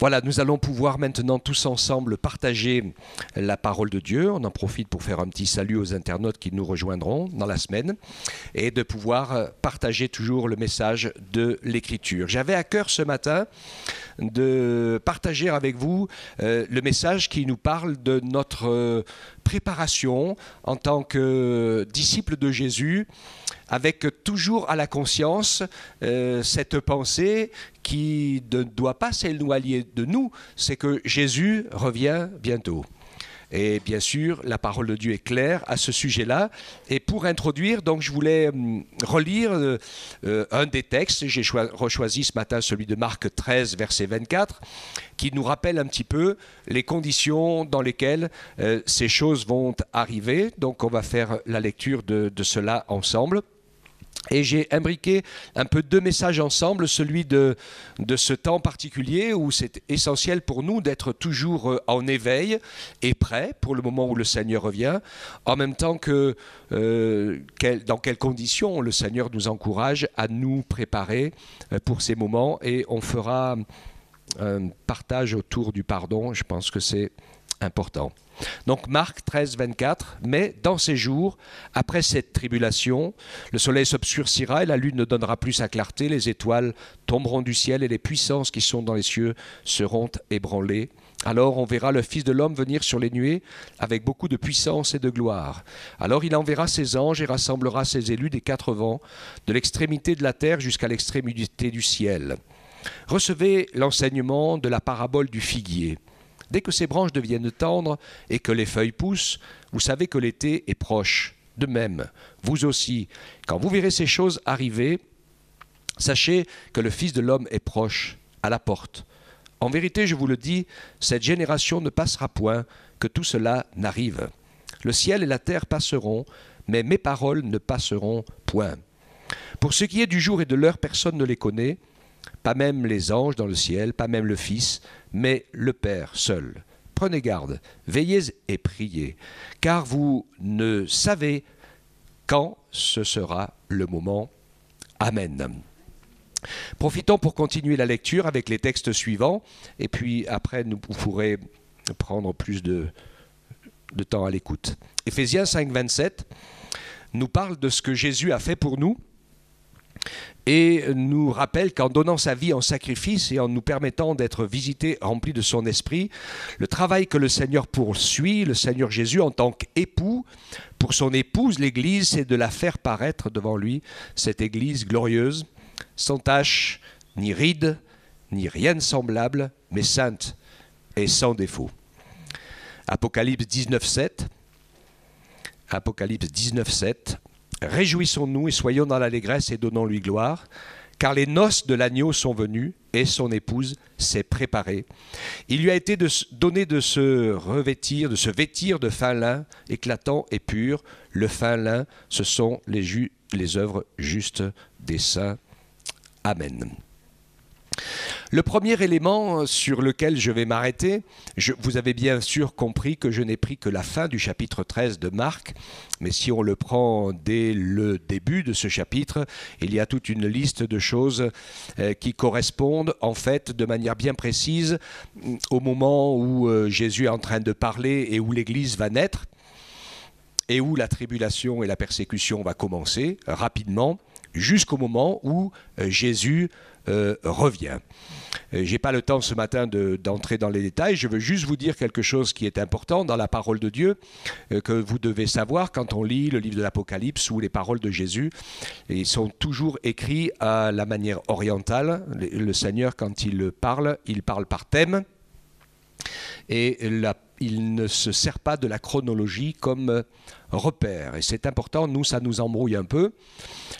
Voilà, nous allons pouvoir maintenant tous ensemble partager la parole de Dieu. On en profite pour faire un petit salut aux internautes qui nous rejoindront dans la semaine et de pouvoir partager toujours le message de l'Écriture. J'avais à cœur ce matin de partager avec vous le message qui nous parle de notre préparation en tant que disciples de Jésus, avec toujours à la conscience cette pensée qui ne doit pas s'éloigner de nous, c'est que Jésus revient bientôt. Et bien sûr, la parole de Dieu est claire à ce sujet-là. Et pour introduire, donc, je voulais relire un des textes. J'ai rechoisi ce matin celui de Marc 13, verset 24, qui nous rappelle un petit peu les conditions dans lesquelles ces choses vont arriver. Donc, on va faire la lecture de cela ensemble. Et j'ai imbriqué un peu deux messages ensemble, celui de ce temps particulier où c'est essentiel pour nous d'être toujours en éveil et prêt pour le moment où le Seigneur revient, en même temps que dans quelles conditions le Seigneur nous encourage à nous préparer pour ces moments. Et on fera un partage autour du pardon, je pense que c'est important. Donc Marc 13, 24, mais dans ces jours, après cette tribulation, le soleil s'obscurcira et la lune ne donnera plus sa clarté, les étoiles tomberont du ciel et les puissances qui sont dans les cieux seront ébranlées. Alors on verra le Fils de l'homme venir sur les nuées avec beaucoup de puissance et de gloire. Alors il enverra ses anges et rassemblera ses élus des quatre vents, de l'extrémité de la terre jusqu'à l'extrémité du ciel. Recevez l'enseignement de la parabole du figuier. Dès que ses branches deviennent tendres et que les feuilles poussent, vous savez que l'été est proche. De même, vous aussi, quand vous verrez ces choses arriver, sachez que le Fils de l'homme est proche, à la porte. En vérité, je vous le dis, cette génération ne passera point que tout cela n'arrive. Le ciel et la terre passeront, mais mes paroles ne passeront point. Pour ce qui est du jour et de l'heure, personne ne les connaît, pas même les anges dans le ciel, pas même le Fils, mais le Père seul. Prenez garde, veillez et priez, car vous ne savez quand ce sera le moment. Amen. Profitons pour continuer la lecture avec les textes suivants, et puis après vous pourrez prendre plus de temps à l'écoute. Éphésiens 5, 27 nous parle de ce que Jésus a fait pour nous, et nous rappelle qu'en donnant sa vie en sacrifice et en nous permettant d'être visités, remplis de son esprit, le travail que le Seigneur poursuit, le Seigneur Jésus en tant qu'époux, pour son épouse, l'Église, c'est de la faire paraître devant lui, cette Église glorieuse, sans tache, ni ride, ni rien de semblable, mais sainte et sans défaut. Apocalypse 19, 7. Apocalypse 19, 7. Réjouissons-nous et soyons dans l'allégresse et donnons-lui gloire, car les noces de l'agneau sont venues et son épouse s'est préparée. Il lui a été donné de se revêtir, de se vêtir de fin lin éclatant et pur. Le fin lin, ce sont les œuvres justes des saints. Amen. Le premier élément sur lequel je vais m'arrêter, vous avez bien sûr compris que je n'ai pris que la fin du chapitre 13 de Marc, mais si on le prend dès le début de ce chapitre, il y a toute une liste de choses qui correspondent en fait de manière bien précise au moment où Jésus est en train de parler et où l'Église va naître et où la tribulation et la persécution va commencer rapidement jusqu'au moment où Jésus revient. Je n'ai pas le temps ce matin d'entrer dans les détails, je veux juste vous dire quelque chose qui est important dans la parole de Dieu, que vous devez savoir quand on lit le livre de l'Apocalypse ou les paroles de Jésus. Ils sont toujours écrits à la manière orientale. Le Seigneur, quand il parle par thème, et il ne se sert pas de la chronologie comme repère. Et c'est important, nous, ça nous embrouille un peu.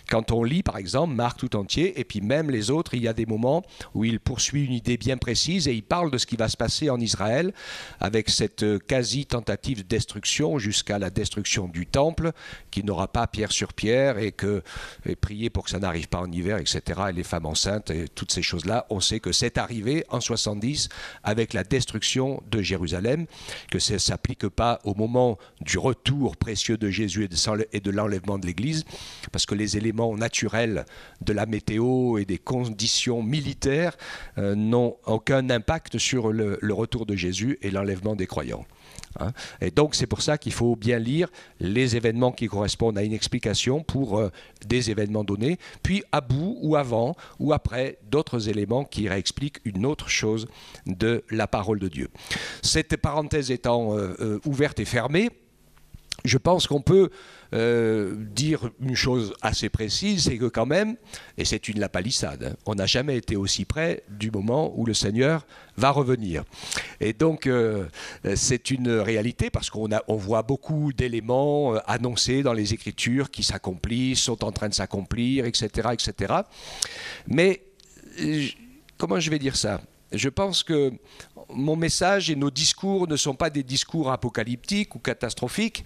Quand on lit, par exemple, Marc tout entier, et puis même les autres, il y a des moments où il poursuit une idée bien précise et il parle de ce qui va se passer en Israël avec cette quasi-tentative de destruction jusqu'à la destruction du temple, qui n'aura pas pierre sur pierre et prier pour que ça n'arrive pas en hiver, etc. Et les femmes enceintes et toutes ces choses-là, on sait que c'est arrivé en 70 avec la destruction de Jérusalem. que ça ne s'applique pas au moment du retour précieux de Jésus et de l'enlèvement de l'Église, parce que les éléments naturels de la météo et des conditions militaires n'ont aucun impact sur le retour de Jésus et l'enlèvement des croyants. Et donc c'est pour ça qu'il faut bien lire les événements qui correspondent à une explication pour des événements donnés, puis à bout ou avant ou après d'autres éléments qui réexpliquent une autre chose de la parole de Dieu. Cette parenthèse étant ouverte et fermée, je pense qu'on peut dire une chose assez précise, c'est que quand même, et c'est la palissade, on n'a jamais été aussi près du moment où le Seigneur va revenir. Et donc, c'est une réalité parce qu'on voit beaucoup d'éléments annoncés dans les Écritures qui s'accomplissent, sont en train de s'accomplir, etc., etc. Mais, comment je vais dire ça ? Je pense que mon message et nos discours ne sont pas des discours apocalyptiques ou catastrophiques.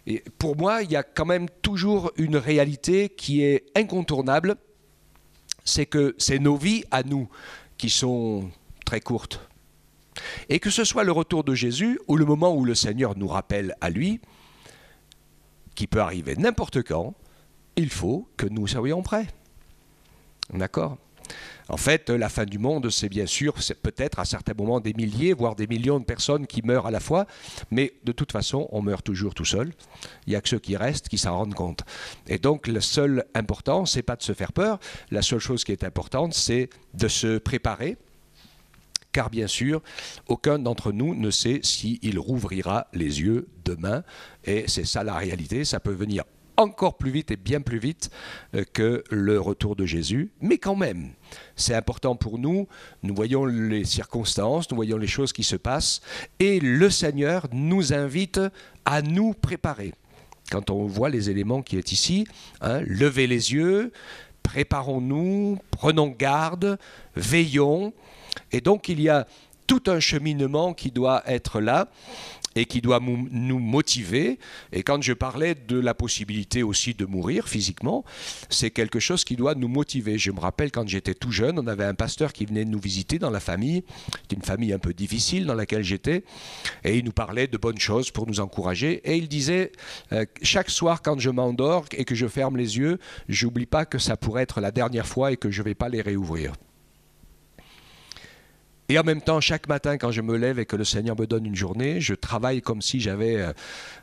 Et pour moi, il y a quand même toujours une réalité qui est incontournable, c'est que c'est nos vies à nous qui sont très courtes. Et que ce soit le retour de Jésus ou le moment où le Seigneur nous rappelle à lui, qui peut arriver n'importe quand, il faut que nous soyons prêts. D'accord ? En fait, la fin du monde, c'est bien sûr, c'est peut-être à certains moments des milliers, voire des millions de personnes qui meurent à la fois, mais de toute façon, on meurt toujours tout seul. Il n'y a que ceux qui restent qui s'en rendent compte. Et donc, le seul important, c'est pas de se faire peur. La seule chose qui est importante, c'est de se préparer, car bien sûr, aucun d'entre nous ne sait s'il rouvrira les yeux demain. Et c'est ça la réalité, ça peut venir encore plus vite et bien plus vite que le retour de Jésus. Mais quand même, c'est important pour nous. Nous voyons les circonstances, nous voyons les choses qui se passent. Et le Seigneur nous invite à nous préparer. Quand on voit les éléments qui est ici, levez les yeux, préparons-nous, prenons garde, veillons. Et donc il y a tout un cheminement qui doit être là et qui doit nous motiver. Et quand je parlais de la possibilité aussi de mourir physiquement, c'est quelque chose qui doit nous motiver. Je me rappelle quand j'étais tout jeune, on avait un pasteur qui venait nous visiter dans la famille. C'était une famille un peu difficile dans laquelle j'étais. Et il nous parlait de bonnes choses pour nous encourager. Et il disait, chaque soir quand je m'endors et que je ferme les yeux, j'oublie pas que ça pourrait être la dernière fois et que je ne vais pas les réouvrir. Et en même temps, chaque matin, quand je me lève et que le Seigneur me donne une journée, je travaille comme si j'avais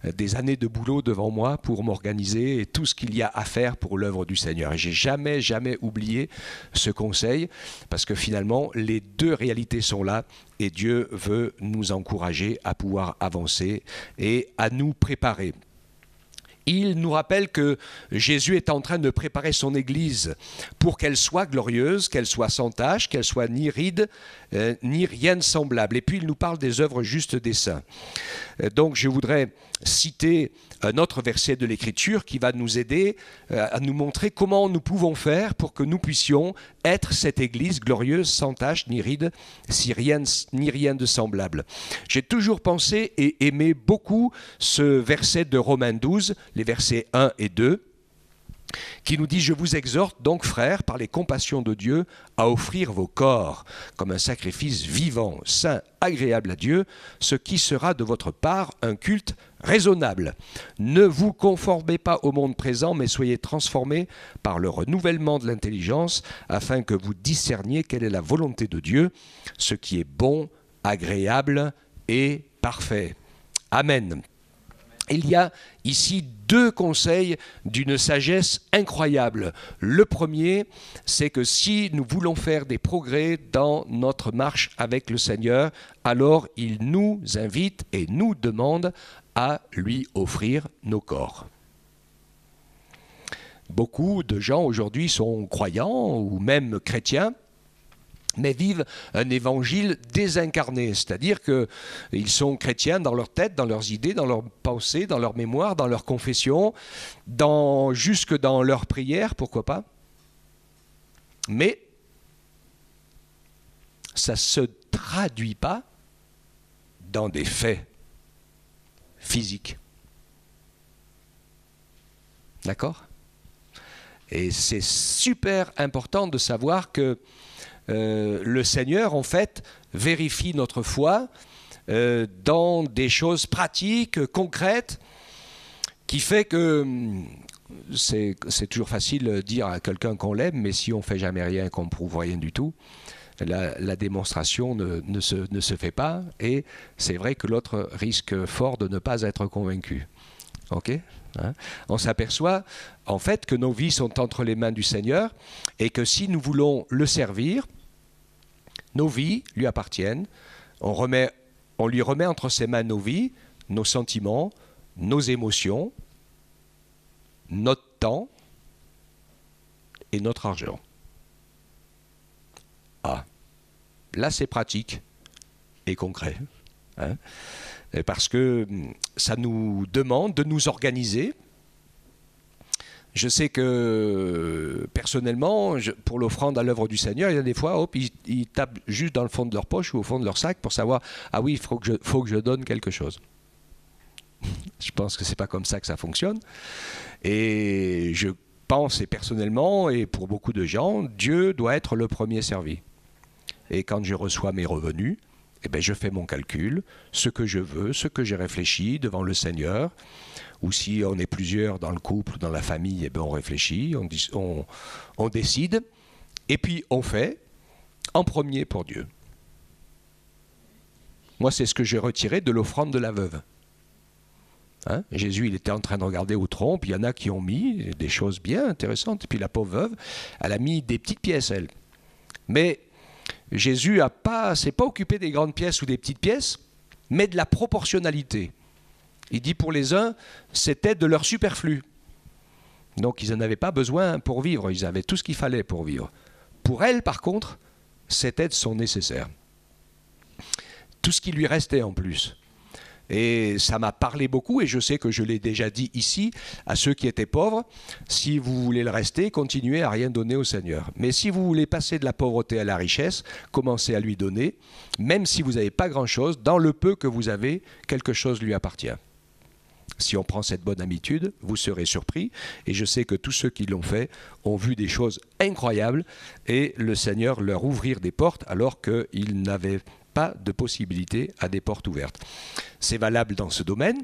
des années de boulot devant moi pour m'organiser et tout ce qu'il y a à faire pour l'œuvre du Seigneur. Et j'ai jamais oublié ce conseil, parce que finalement, les deux réalités sont là et Dieu veut nous encourager à pouvoir avancer et à nous préparer. Il nous rappelle que Jésus est en train de préparer son Église pour qu'elle soit glorieuse, qu'elle soit sans tache, qu'elle soit ni ride, ni rien de semblable. Et puis il nous parle des œuvres justes des saints. Donc je voudrais citer un autre verset de l'Écriture qui va nous aider à nous montrer comment nous pouvons faire pour que nous puissions être cette Église glorieuse, sans tache, ni ride, ni rien de semblable. J'ai toujours pensé et aimé beaucoup ce verset de Romains 12, les versets 1 et 2, qui nous dit « Je vous exhorte donc, frères, par les compassions de Dieu, à offrir vos corps comme un sacrifice vivant, saint, agréable à Dieu, ce qui sera de votre part un culte raisonnable. Ne vous conformez pas au monde présent, mais soyez transformés par le renouvellement de l'intelligence, afin que vous discerniez quelle est la volonté de Dieu, ce qui est bon, agréable et parfait. » Amen. Il y a ici deux conseils d'une sagesse incroyable. Le premier, c'est que si nous voulons faire des progrès dans notre marche avec le Seigneur, alors il nous invite et nous demande à lui offrir nos corps. Beaucoup de gens aujourd'hui sont croyants ou même chrétiens, mais vivent un évangile désincarné, c'est-à-dire qu'ils sont chrétiens dans leur tête, dans leurs idées, dans leurs pensées, dans leur mémoire, dans leur confession, jusque dans leurs prières, pourquoi pas. Mais ça ne se traduit pas dans des faits physiques. D'accord ? Et c'est super important de savoir que le Seigneur, en fait, vérifie notre foi, dans des choses pratiques, concrètes, qui fait que c'est toujours facile de dire à quelqu'un qu'on l'aime, mais si on ne fait jamais rien, qu'on ne prouve rien du tout, la démonstration ne se fait pas, et c'est vrai que l'autre risque fort de ne pas être convaincu. Ok ? Hein ? On s'aperçoit en fait que nos vies sont entre les mains du Seigneur, et que si nous voulons le servir, nos vies lui appartiennent. On lui remet entre ses mains nos vies, nos sentiments, nos émotions, notre temps et notre argent. Ah, là c'est pratique et concret. Hein ? Parce que ça nous demande de nous organiser. Je sais que personnellement, pour l'offrande à l'œuvre du Seigneur, il y a des fois, hop, ils tapent juste dans le fond de leur poche ou au fond de leur sac pour savoir, ah oui, il faut que je donne quelque chose. Je pense que c'est pas comme ça que ça fonctionne. Et je pense, et personnellement, et pour beaucoup de gens, Dieu doit être le premier servi. Et quand je reçois mes revenus, eh bien, je fais mon calcul, ce que je veux, ce que j'ai réfléchi devant le Seigneur. Ou si on est plusieurs dans le couple, dans la famille, eh bien, on réfléchit, on décide, et puis on fait en premier pour Dieu. Moi, c'est ce que j'ai retiré de l'offrande de la veuve. Hein ? Jésus, il était en train de regarder au tronc, puis il y en a qui ont mis des choses bien intéressantes. Et puis la pauvre veuve, elle a mis des petites pièces, elle. Mais Jésus s'est pas occupé des grandes pièces ou des petites pièces, mais de la proportionnalité. Il dit pour les uns, c'était de leur superflu. Donc ils n'en avaient pas besoin pour vivre, ils avaient tout ce qu'il fallait pour vivre. Pour elle, par contre, c'était de son nécessaire. Tout ce qui lui restait en plus. Et ça m'a parlé beaucoup, et je sais que je l'ai déjà dit ici à ceux qui étaient pauvres, si vous voulez le rester, continuez à rien donner au Seigneur. Mais si vous voulez passer de la pauvreté à la richesse, commencez à lui donner, même si vous n'avez pas grand-chose, dans le peu que vous avez, quelque chose lui appartient. Si on prend cette bonne habitude, vous serez surpris, et je sais que tous ceux qui l'ont fait ont vu des choses incroyables, et le Seigneur leur ouvrir des portes alors qu'ils n'avaient pas de possibilité à des portes ouvertes. C'est valable dans ce domaine,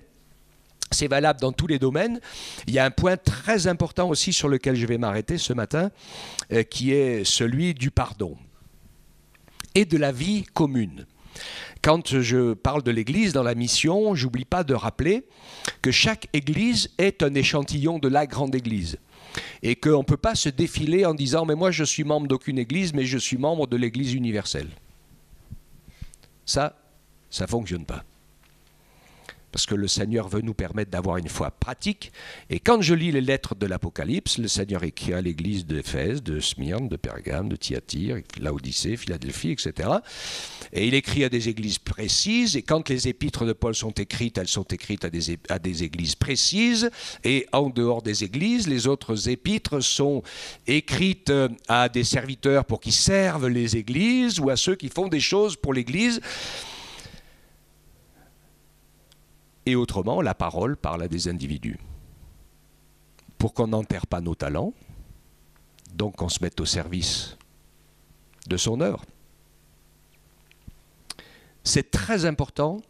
c'est valable dans tous les domaines. Il y a un point très important aussi sur lequel je vais m'arrêter ce matin, qui est celui du pardon et de la vie commune. Quand je parle de l'Église dans la mission, j'oublie pas de rappeler que chaque Église est un échantillon de la grande Église. Et qu'on ne peut pas se défiler en disant « mais moi je suis membre d'aucune Église, mais je suis membre de l'Église universelle ». Ça ne fonctionne pas. Parce que le Seigneur veut nous permettre d'avoir une foi pratique. Et quand je lis les lettres de l'Apocalypse, le Seigneur écrit à l'église d'Éphèse, de Smyrne, de Pergame, de Thyatire, Laodicée, Philadelphie, etc. Et il écrit à des églises précises. Et quand les épîtres de Paul sont écrites, elles sont écrites à des églises précises. Et en dehors des églises, les autres épîtres sont écrites à des serviteurs pour qu'ils servent les églises ou à ceux qui font des choses pour l'église. Et autrement, la parole parle à des individus. Pour qu'on n'enterre pas nos talents, donc qu'on se mette au service de son œuvre. C'est très important.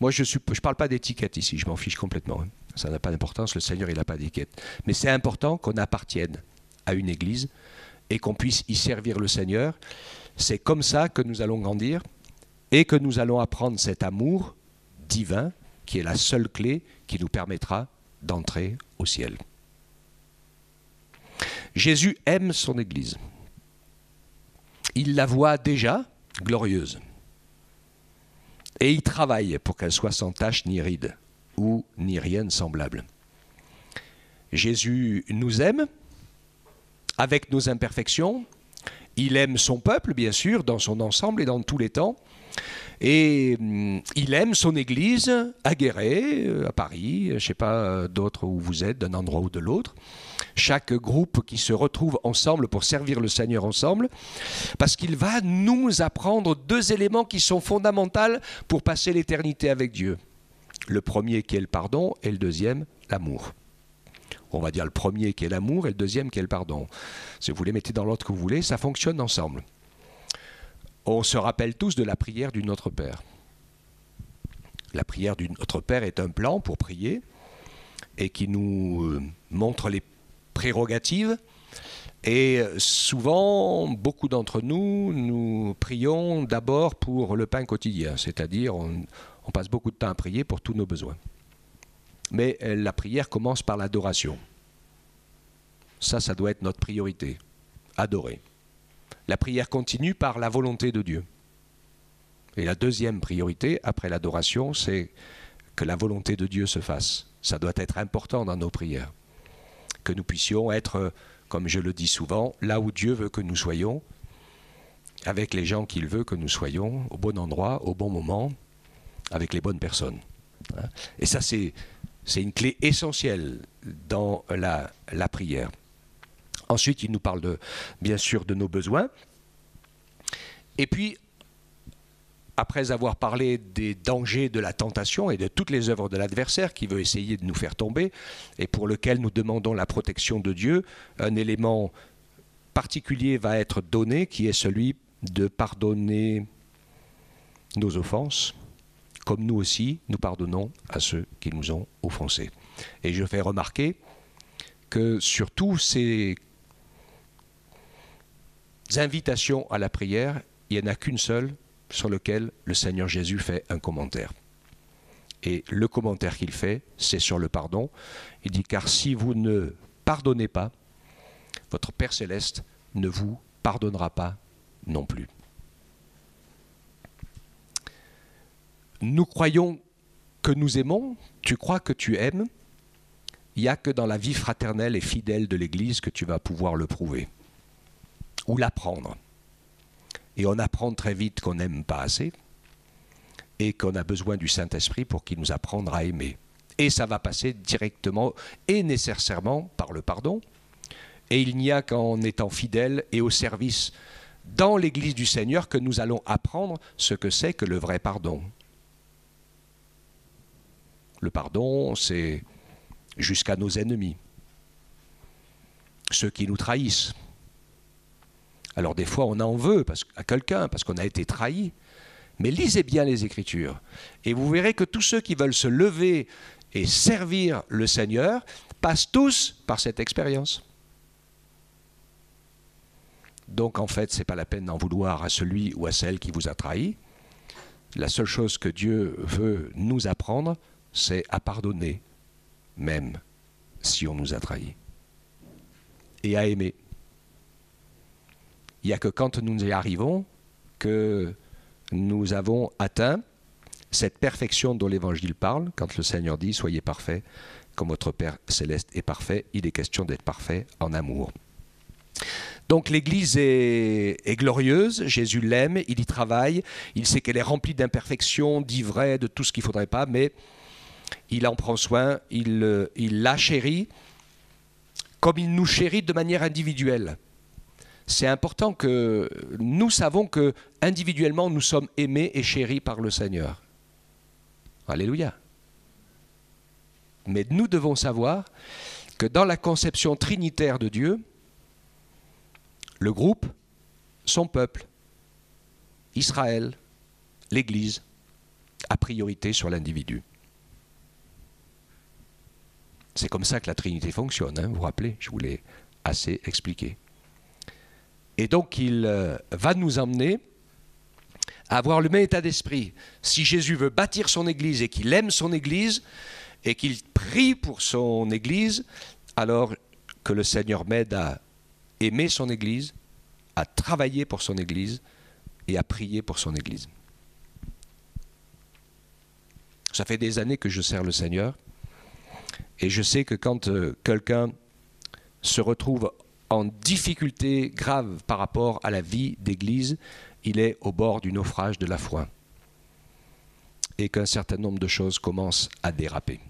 Moi, je ne parle pas d'étiquette ici, je m'en fiche complètement. Ça n'a pas d'importance, le Seigneur, il n'a pas d'étiquette. Mais c'est important qu'on appartienne à une église et qu'on puisse y servir le Seigneur. C'est comme ça que nous allons grandir et que nous allons apprendre cet amour divin qui est la seule clé qui nous permettra d'entrer au ciel. Jésus aime son Église. Il la voit déjà glorieuse. Et il travaille pour qu'elle soit sans tache ni ride, ou ni rien de semblable. Jésus nous aime, avec nos imperfections. Il aime son peuple, bien sûr, dans son ensemble et dans tous les temps. Et il aime son église à Guéret, à Paris, je ne sais pas d'autres où vous êtes, d'un endroit ou de l'autre. Chaque groupe qui se retrouve ensemble pour servir le Seigneur ensemble, parce qu'il va nous apprendre deux éléments qui sont fondamentaux pour passer l'éternité avec Dieu. Le premier qui est le pardon et le deuxième, l'amour. On va dire le premier qui est l'amour et le deuxième qui est le pardon. Si vous les mettez dans l'ordre que vous voulez, ça fonctionne ensemble. On se rappelle tous de la prière du Notre Père. La prière du Notre Père est un plan pour prier et qui nous montre les prérogatives. Et souvent, beaucoup d'entre nous, nous prions d'abord pour le pain quotidien, c'est-à-dire on passe beaucoup de temps à prier pour tous nos besoins. Mais la prière commence par l'adoration. Ça doit être notre priorité, adorer. La prière continue par la volonté de Dieu. Et la deuxième priorité, après l'adoration, c'est que la volonté de Dieu se fasse. Ça doit être important dans nos prières. Que nous puissions être, comme je le dis souvent, là où Dieu veut que nous soyons, avec les gens qu'il veut que nous soyons, au bon endroit, au bon moment, avec les bonnes personnes. Et ça, c'est une clé essentielle dans la prière. Ensuite, il nous parle bien sûr de nos besoins. Et puis, après avoir parlé des dangers de la tentation et de toutes les œuvres de l'adversaire qui veut essayer de nous faire tomber et pour lequel nous demandons la protection de Dieu, un élément particulier va être donné qui est celui de pardonner nos offenses, comme nous aussi nous pardonnons à ceux qui nous ont offensés. Et je fais remarquer que sur tous ces invitations à la prière, il n'y en a qu'une seule sur lequel le Seigneur Jésus fait un commentaire. Et le commentaire qu'il fait, c'est sur le pardon. Il dit, car si vous ne pardonnez pas, votre Père Céleste ne vous pardonnera pas non plus. Nous croyons que nous aimons, tu crois que tu aimes, il n'y a que dans la vie fraternelle et fidèle de l'Église que tu vas pouvoir le prouver, ou l'apprendre. Et on apprend très vite qu'on n'aime pas assez et qu'on a besoin du Saint-Esprit pour qu'il nous apprenne à aimer. Et ça va passer directement et nécessairement par le pardon. Et il n'y a qu'en étant fidèle et au service dans l'Église du Seigneur que nous allons apprendre ce que c'est que le vrai pardon. Le pardon, c'est jusqu'à nos ennemis, ceux qui nous trahissent. Alors des fois, on en veut à quelqu'un parce qu'on a été trahi. Mais lisez bien les Écritures. Et vous verrez que tous ceux qui veulent se lever et servir le Seigneur passent tous par cette expérience. Donc en fait, ce n'est pas la peine d'en vouloir à celui ou à celle qui vous a trahi. La seule chose que Dieu veut nous apprendre, c'est à pardonner, même si on nous a trahis. Et à aimer. Il n'y a que quand nous y arrivons que nous avons atteint cette perfection dont l'Évangile parle, quand le Seigneur dit « Soyez parfaits, comme votre Père Céleste est parfait », il est question d'être parfait en amour. Donc l'Église est glorieuse, Jésus l'aime, il y travaille, il sait qu'elle est remplie d'imperfections, d'ivraies, de tout ce qu'il ne faudrait pas, mais il en prend soin, il la chérit, comme il nous chérit de manière individuelle. C'est important que nous savons que individuellement nous sommes aimés et chéris par le Seigneur. Alléluia. Mais nous devons savoir que dans la conception trinitaire de Dieu, le groupe, son peuple, Israël, l'Église, a priorité sur l'individu. C'est comme ça que la Trinité fonctionne, hein, vous vous rappelez, je vous l'ai assez expliqué. Et donc il va nous emmener à avoir le même état d'esprit. Si Jésus veut bâtir son Église et qu'il aime son Église et qu'il prie pour son Église, alors que le Seigneur m'aide à aimer son Église, à travailler pour son Église et à prier pour son Église. Ça fait des années que je sers le Seigneur et je sais que quand quelqu'un se retrouve en difficulté grave par rapport à la vie d'église, il est au bord du naufrage de la foi. Et qu'un certain nombre de choses commencent à déraper.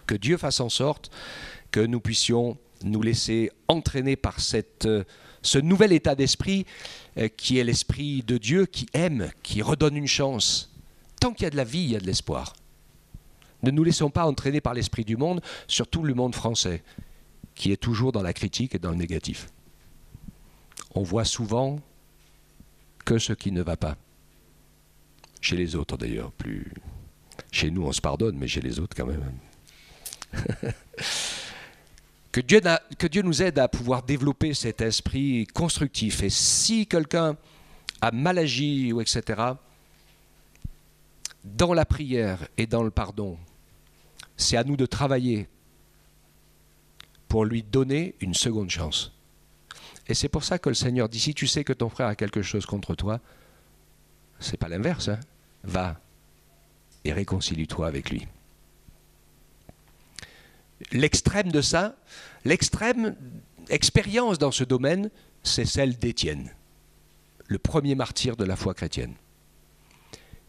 Que Dieu fasse en sorte que nous puissions nous laisser entraîner par ce nouvel état d'esprit qui est l'esprit de Dieu, qui aime, qui redonne une chance. Tant qu'il y a de la vie, il y a de l'espoir. Ne nous laissons pas entraîner par l'esprit du monde, surtout le monde français, qui est toujours dans la critique et dans le négatif. On voit souvent que ce qui ne va pas. Chez les autres d'ailleurs, plus. Chez nous, on se pardonne, mais chez les autres, quand même. Que Dieu nous aide à pouvoir développer cet esprit constructif. Et si quelqu'un a mal agi, ou etc., dans la prière et dans le pardon, c'est à nous de travailler pour lui donner une seconde chance. Et c'est pour ça que le Seigneur dit, si tu sais que ton frère a quelque chose contre toi, c'est pas l'inverse, hein, va et réconcilie-toi avec lui. L'extrême de ça, l'extrême expérience dans ce domaine, c'est celle d'Étienne, le premier martyr de la foi chrétienne,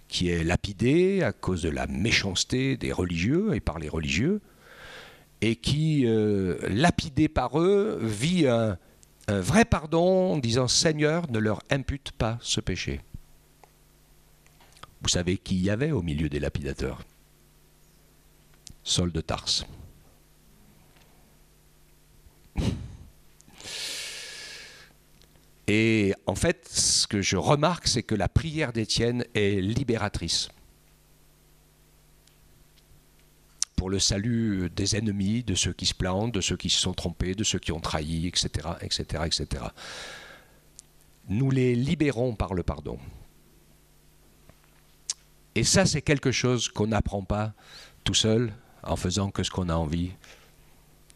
qui est lapidé à cause de la méchanceté des religieux et par les religieux, et qui, lapidé par eux, vit un vrai pardon en disant « Seigneur, ne leur impute pas ce péché ». Vous savez qui y avait au milieu des lapidateurs? Saul de Tarse. Et en fait, ce que je remarque, c'est que la prière d'Étienne est libératrice pour le salut des ennemis, de ceux qui se plantent, de ceux qui se sont trompés, de ceux qui ont trahi, etc., etc., etc. Nous les libérons par le pardon. Et ça, c'est quelque chose qu'on n'apprend pas tout seul, en faisant que ce qu'on a envie,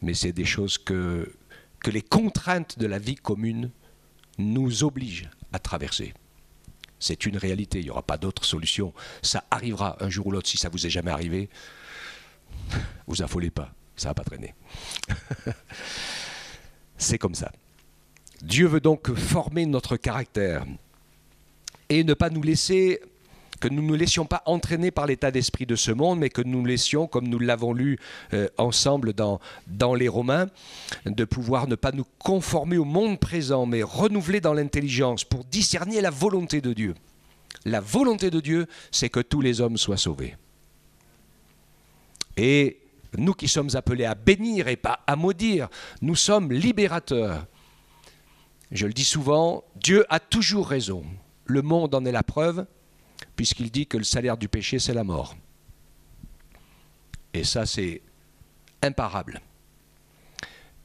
mais c'est des choses que les contraintes de la vie commune nous obligent à traverser. C'est une réalité, il n'y aura pas d'autre solution. Ça arrivera un jour ou l'autre. Si ça ne vous est jamais arrivé, vous affolez pas, ça ne va pas traîner. C'est comme ça. Dieu veut donc former notre caractère et ne pas nous laisser... que nous ne nous laissions pas entraîner par l'état d'esprit de ce monde, mais que nous laissions, comme nous l'avons lu ensemble dans les Romains, de pouvoir ne pas nous conformer au monde présent, mais renouveler dans l'intelligence pour discerner la volonté de Dieu. La volonté de Dieu, c'est que tous les hommes soient sauvés. Et nous qui sommes appelés à bénir et pas à maudire, nous sommes libérateurs. Je le dis souvent, Dieu a toujours raison. Le monde en est la preuve, puisqu'il dit que le salaire du péché, c'est la mort. Et ça, c'est imparable.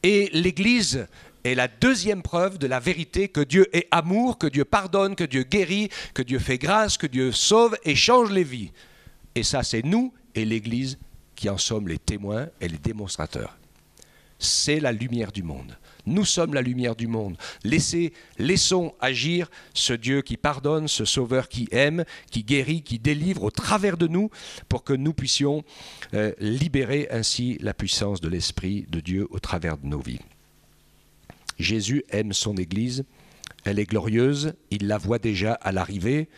Et l'Église est la deuxième preuve de la vérité que Dieu est amour, que Dieu pardonne, que Dieu guérit, que Dieu fait grâce, que Dieu sauve et change les vies. Et ça, c'est nous et l'Église qui en sommes les témoins et les démonstrateurs. C'est la lumière du monde. Nous sommes la lumière du monde. Laissons agir ce Dieu qui pardonne, ce Sauveur qui aime, qui guérit, qui délivre au travers de nous pour que nous puissions libérer ainsi la puissance de l'Esprit de Dieu au travers de nos vies. Jésus aime son Église. Elle est glorieuse, il la voit déjà à l'arrivée,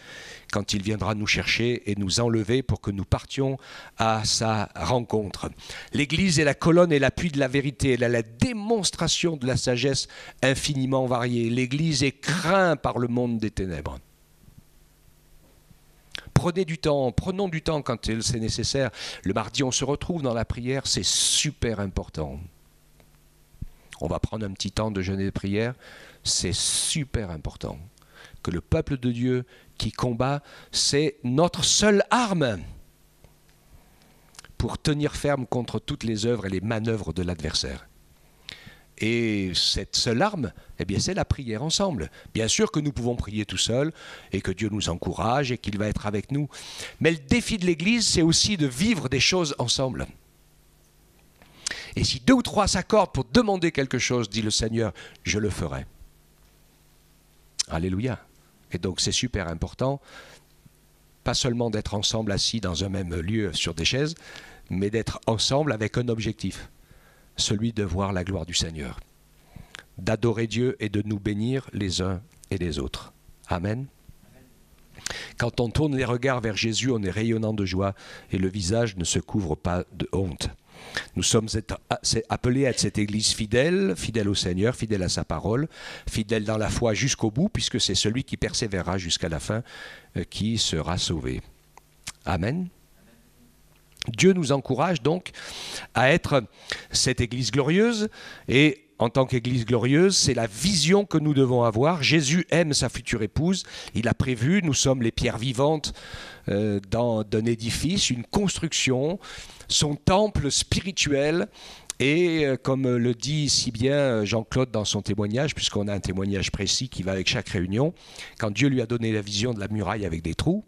quand il viendra nous chercher et nous enlever pour que nous partions à sa rencontre. L'Église est la colonne et l'appui de la vérité, elle est la démonstration de la sagesse infiniment variée. L'Église est crainte par le monde des ténèbres. Prenons du temps quand c'est nécessaire. Le mardi, on se retrouve dans la prière, c'est super important. On va prendre un petit temps de jeûne et de prière. C'est super important que le peuple de Dieu qui combat, c'est notre seule arme pour tenir ferme contre toutes les œuvres et les manœuvres de l'adversaire. Et cette seule arme, eh bien, c'est la prière ensemble. Bien sûr que nous pouvons prier tout seuls et que Dieu nous encourage et qu'il va être avec nous. Mais le défi de l'Église, c'est aussi de vivre des choses ensemble. Et si 2 ou 3 s'accordent pour demander quelque chose, dit le Seigneur, je le ferai. Alléluia. Et donc c'est super important, pas seulement d'être ensemble assis dans un même lieu sur des chaises, mais d'être ensemble avec un objectif, celui de voir la gloire du Seigneur, d'adorer Dieu et de nous bénir les uns et les autres. Amen. Quand on tourne les regards vers Jésus, on est rayonnant de joie et le visage ne se couvre pas de honte. Nous sommes appelés à être cette Église fidèle, fidèle au Seigneur, fidèle à sa parole, fidèle dans la foi jusqu'au bout, puisque c'est celui qui persévérera jusqu'à la fin qui sera sauvé. Amen. Dieu nous encourage donc à être cette Église glorieuse et en tant qu'Église glorieuse, c'est la vision que nous devons avoir. Jésus aime sa future épouse, il a prévu, nous sommes les pierres vivantes d'un édifice, une construction, son temple spirituel. Et comme le dit si bien Jean-Claude dans son témoignage, puisqu'on a un témoignage précis qui va avec chaque réunion, quand Dieu lui a donné la vision de la muraille avec des trous,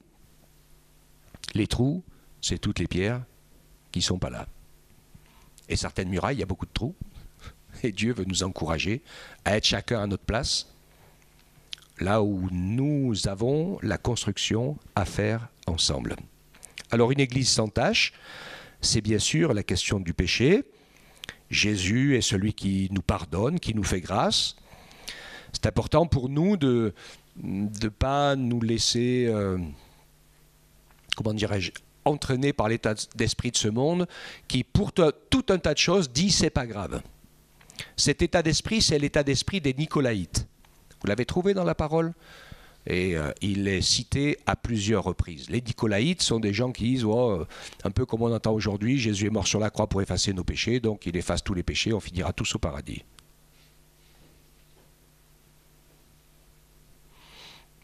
les trous, c'est toutes les pierres qui ne sont pas là. Et certaines murailles, il y a beaucoup de trous. Et Dieu veut nous encourager à être chacun à notre place, là où nous avons la construction à faire ensemble. Alors une église sans tache, c'est bien sûr la question du péché. Jésus est celui qui nous pardonne, qui nous fait grâce. C'est important pour nous de ne pas nous laisser, comment dirais-je, entraîner par l'état d'esprit de ce monde qui, pour tout un tas de choses, dit c'est pas grave. Cet état d'esprit, c'est l'état d'esprit des Nicolaïtes. Vous l'avez trouvé dans la parole ? Et il est cité à plusieurs reprises. Les Nicolaïtes sont des gens qui disent, oh, un peu comme on entend aujourd'hui, Jésus est mort sur la croix pour effacer nos péchés, donc il efface tous les péchés, on finira tous au paradis.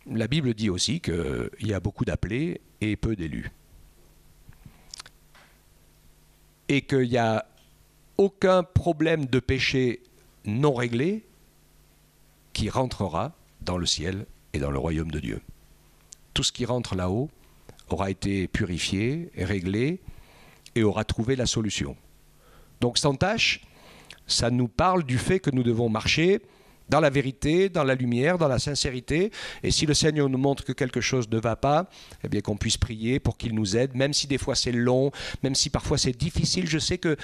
La Bible dit aussi qu'il y a beaucoup d'appelés et peu d'élus. Et qu'il n'y a aucun problème de péché non réglé qui rentrera dans le ciel et dans le royaume de Dieu. Tout ce qui rentre là-haut aura été purifié, réglé et aura trouvé la solution. Donc sans tâche, ça nous parle du fait que nous devons marcher dans la vérité, dans la lumière, dans la sincérité. Et si le Seigneur nous montre que quelque chose ne va pas, eh bien qu'on puisse prier pour qu'il nous aide, même si des fois c'est long, même si parfois c'est difficile. Je sais que,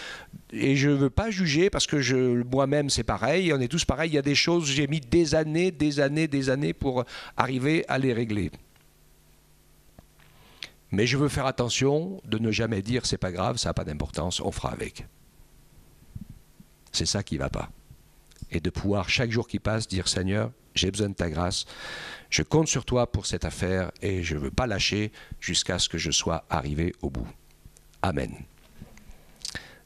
et je ne veux pas juger parce que moi-même c'est pareil, on est tous pareils. Il y a des choses, j'ai mis des années pour arriver à les régler. Mais je veux faire attention de ne jamais dire c'est pas grave, ça n'a pas d'importance, on fera avec. C'est ça qui ne va pas. Et de pouvoir chaque jour qui passe dire Seigneur, j'ai besoin de ta grâce, je compte sur toi pour cette affaire et je ne veux pas lâcher jusqu'à ce que je sois arrivé au bout. Amen.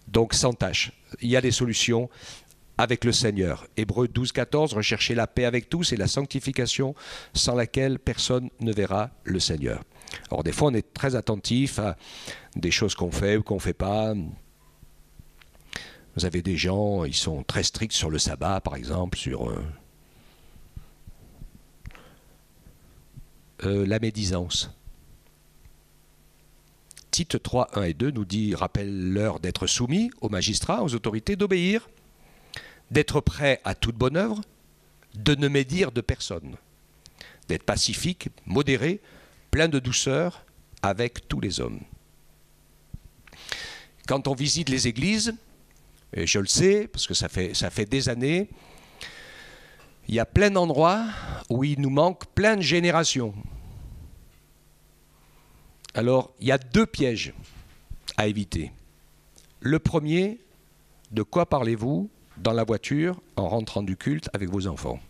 Donc sans tâche, il y a des solutions avec le Seigneur. Hébreux 12, 14, recherchez la paix avec tous et la sanctification sans laquelle personne ne verra le Seigneur. Alors des fois on est très attentif à des choses qu'on fait ou qu'on ne fait pas. Vous avez des gens, ils sont très stricts sur le sabbat, par exemple, sur la médisance. Tite 3, 1 et 2 nous dit, rappelle-leur d'être soumis aux magistrats, aux autorités, d'obéir, d'être prêt à toute bonne œuvre, de ne médire de personne, d'être pacifique, modéré, plein de douceur avec tous les hommes. Quand on visite les églises, et je le sais, parce que ça fait des années, il y a plein d'endroits où il nous manque plein de générations. Alors, il y a 2 pièges à éviter. Le premier, de quoi parlez-vous dans la voiture en rentrant du culte avec vos enfants ?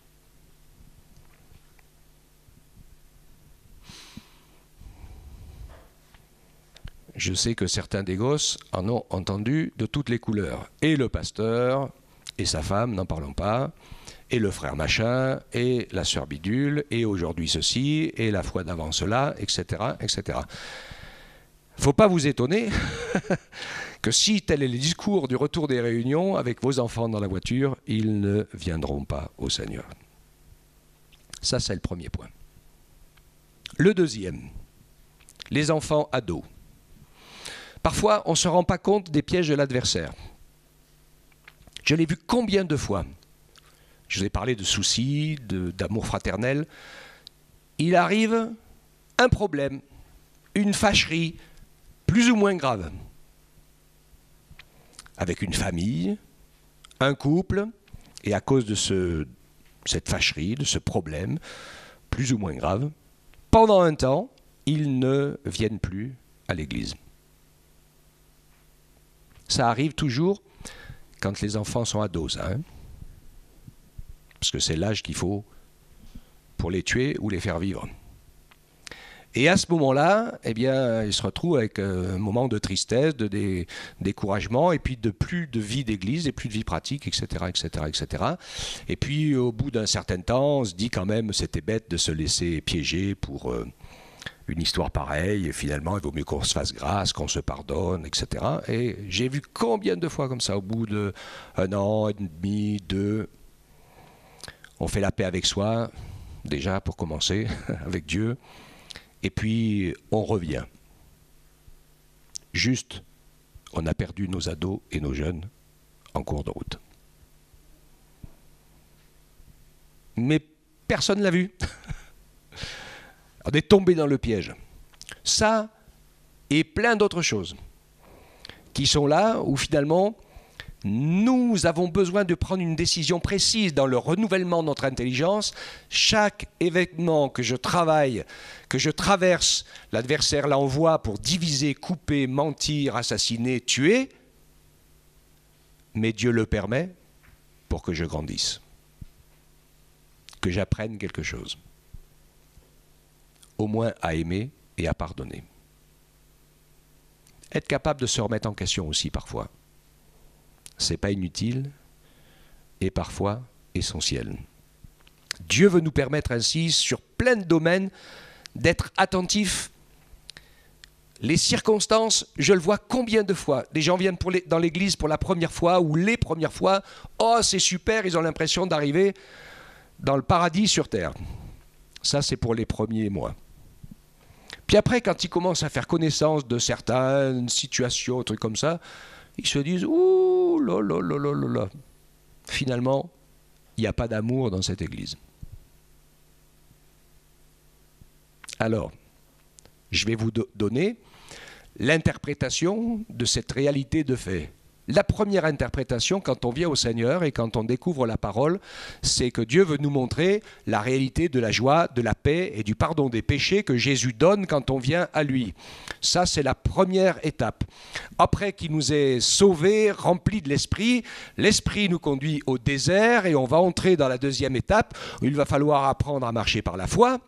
Je sais que certains des gosses en ont entendu de toutes les couleurs. Et le pasteur, et sa femme, n'en parlons pas, et le frère machin, et la sœur bidule, et aujourd'hui ceci, et la fois d'avant cela, etc., etc. Faut pas vous étonner que si tel est le discours du retour des réunions avec vos enfants dans la voiture, ils ne viendront pas au Seigneur. Ça, c'est le premier point. Le deuxième, les enfants ados. Parfois, on ne se rend pas compte des pièges de l'adversaire. Je l'ai vu combien de fois. Je vous ai parlé de soucis, d'amour fraternel. Il arrive un problème, une fâcherie, plus ou moins grave, avec une famille, un couple, et à cause de cette fâcherie, de ce problème, plus ou moins grave, pendant un temps, ils ne viennent plus à l'église. Ça arrive toujours quand les enfants sont ados, hein, parce que c'est l'âge qu'il faut pour les tuer ou les faire vivre. Et à ce moment-là, eh bien, il se retrouve avec un moment de tristesse, de découragement, et puis de plus de vie d'église et plus de vie pratique, etc., etc., etc. Et puis, au bout d'un certain temps, on se dit quand même, c'était bête de se laisser piéger pour une histoire pareille, et finalement, il vaut mieux qu'on se fasse grâce, qu'on se pardonne, etc. Et j'ai vu combien de fois comme ça, au bout d'un an et demi, 2, on fait la paix avec soi, déjà pour commencer, avec Dieu, et puis on revient. Juste, on a perdu nos ados et nos jeunes en cours de route. Mais personne ne l'a vu. On est tombé dans le piège. Ça et plein d'autres choses qui sont là où finalement nous avons besoin de prendre une décision précise dans le renouvellement de notre intelligence. Chaque événement que je travaille, que je traverse, l'adversaire l'envoie pour diviser, couper, mentir, assassiner, tuer, mais Dieu le permet pour que je grandisse, que j'apprenne quelque chose. Au moins à aimer et à pardonner. Être capable de se remettre en question aussi parfois. C'est pas inutile et parfois essentiel. Dieu veut nous permettre ainsi, sur plein de domaines, d'être attentifs. Les circonstances, je le vois combien de fois. Des gens viennent dans l'église pour la première fois ou les premières fois. Oh, c'est super, ils ont l'impression d'arriver dans le paradis sur terre. Ça, c'est pour les premiers mois. Puis après, quand ils commencent à faire connaissance de certaines situations, trucs comme ça, ils se disent « Ouh, là, là, là, là, là, là. » Finalement, il n'y a pas d'amour dans cette église. Alors, je vais vous donner l'interprétation de cette réalité de fait. La première interprétation, quand on vient au Seigneur et quand on découvre la parole, c'est que Dieu veut nous montrer la réalité de la joie, de la paix et du pardon des péchés que Jésus donne quand on vient à lui. Ça, c'est la première étape. Après qu'il nous ait sauvés, remplis de l'Esprit, l'Esprit nous conduit au désert et on va entrer dans la deuxième étape où il va falloir apprendre à marcher par la foi.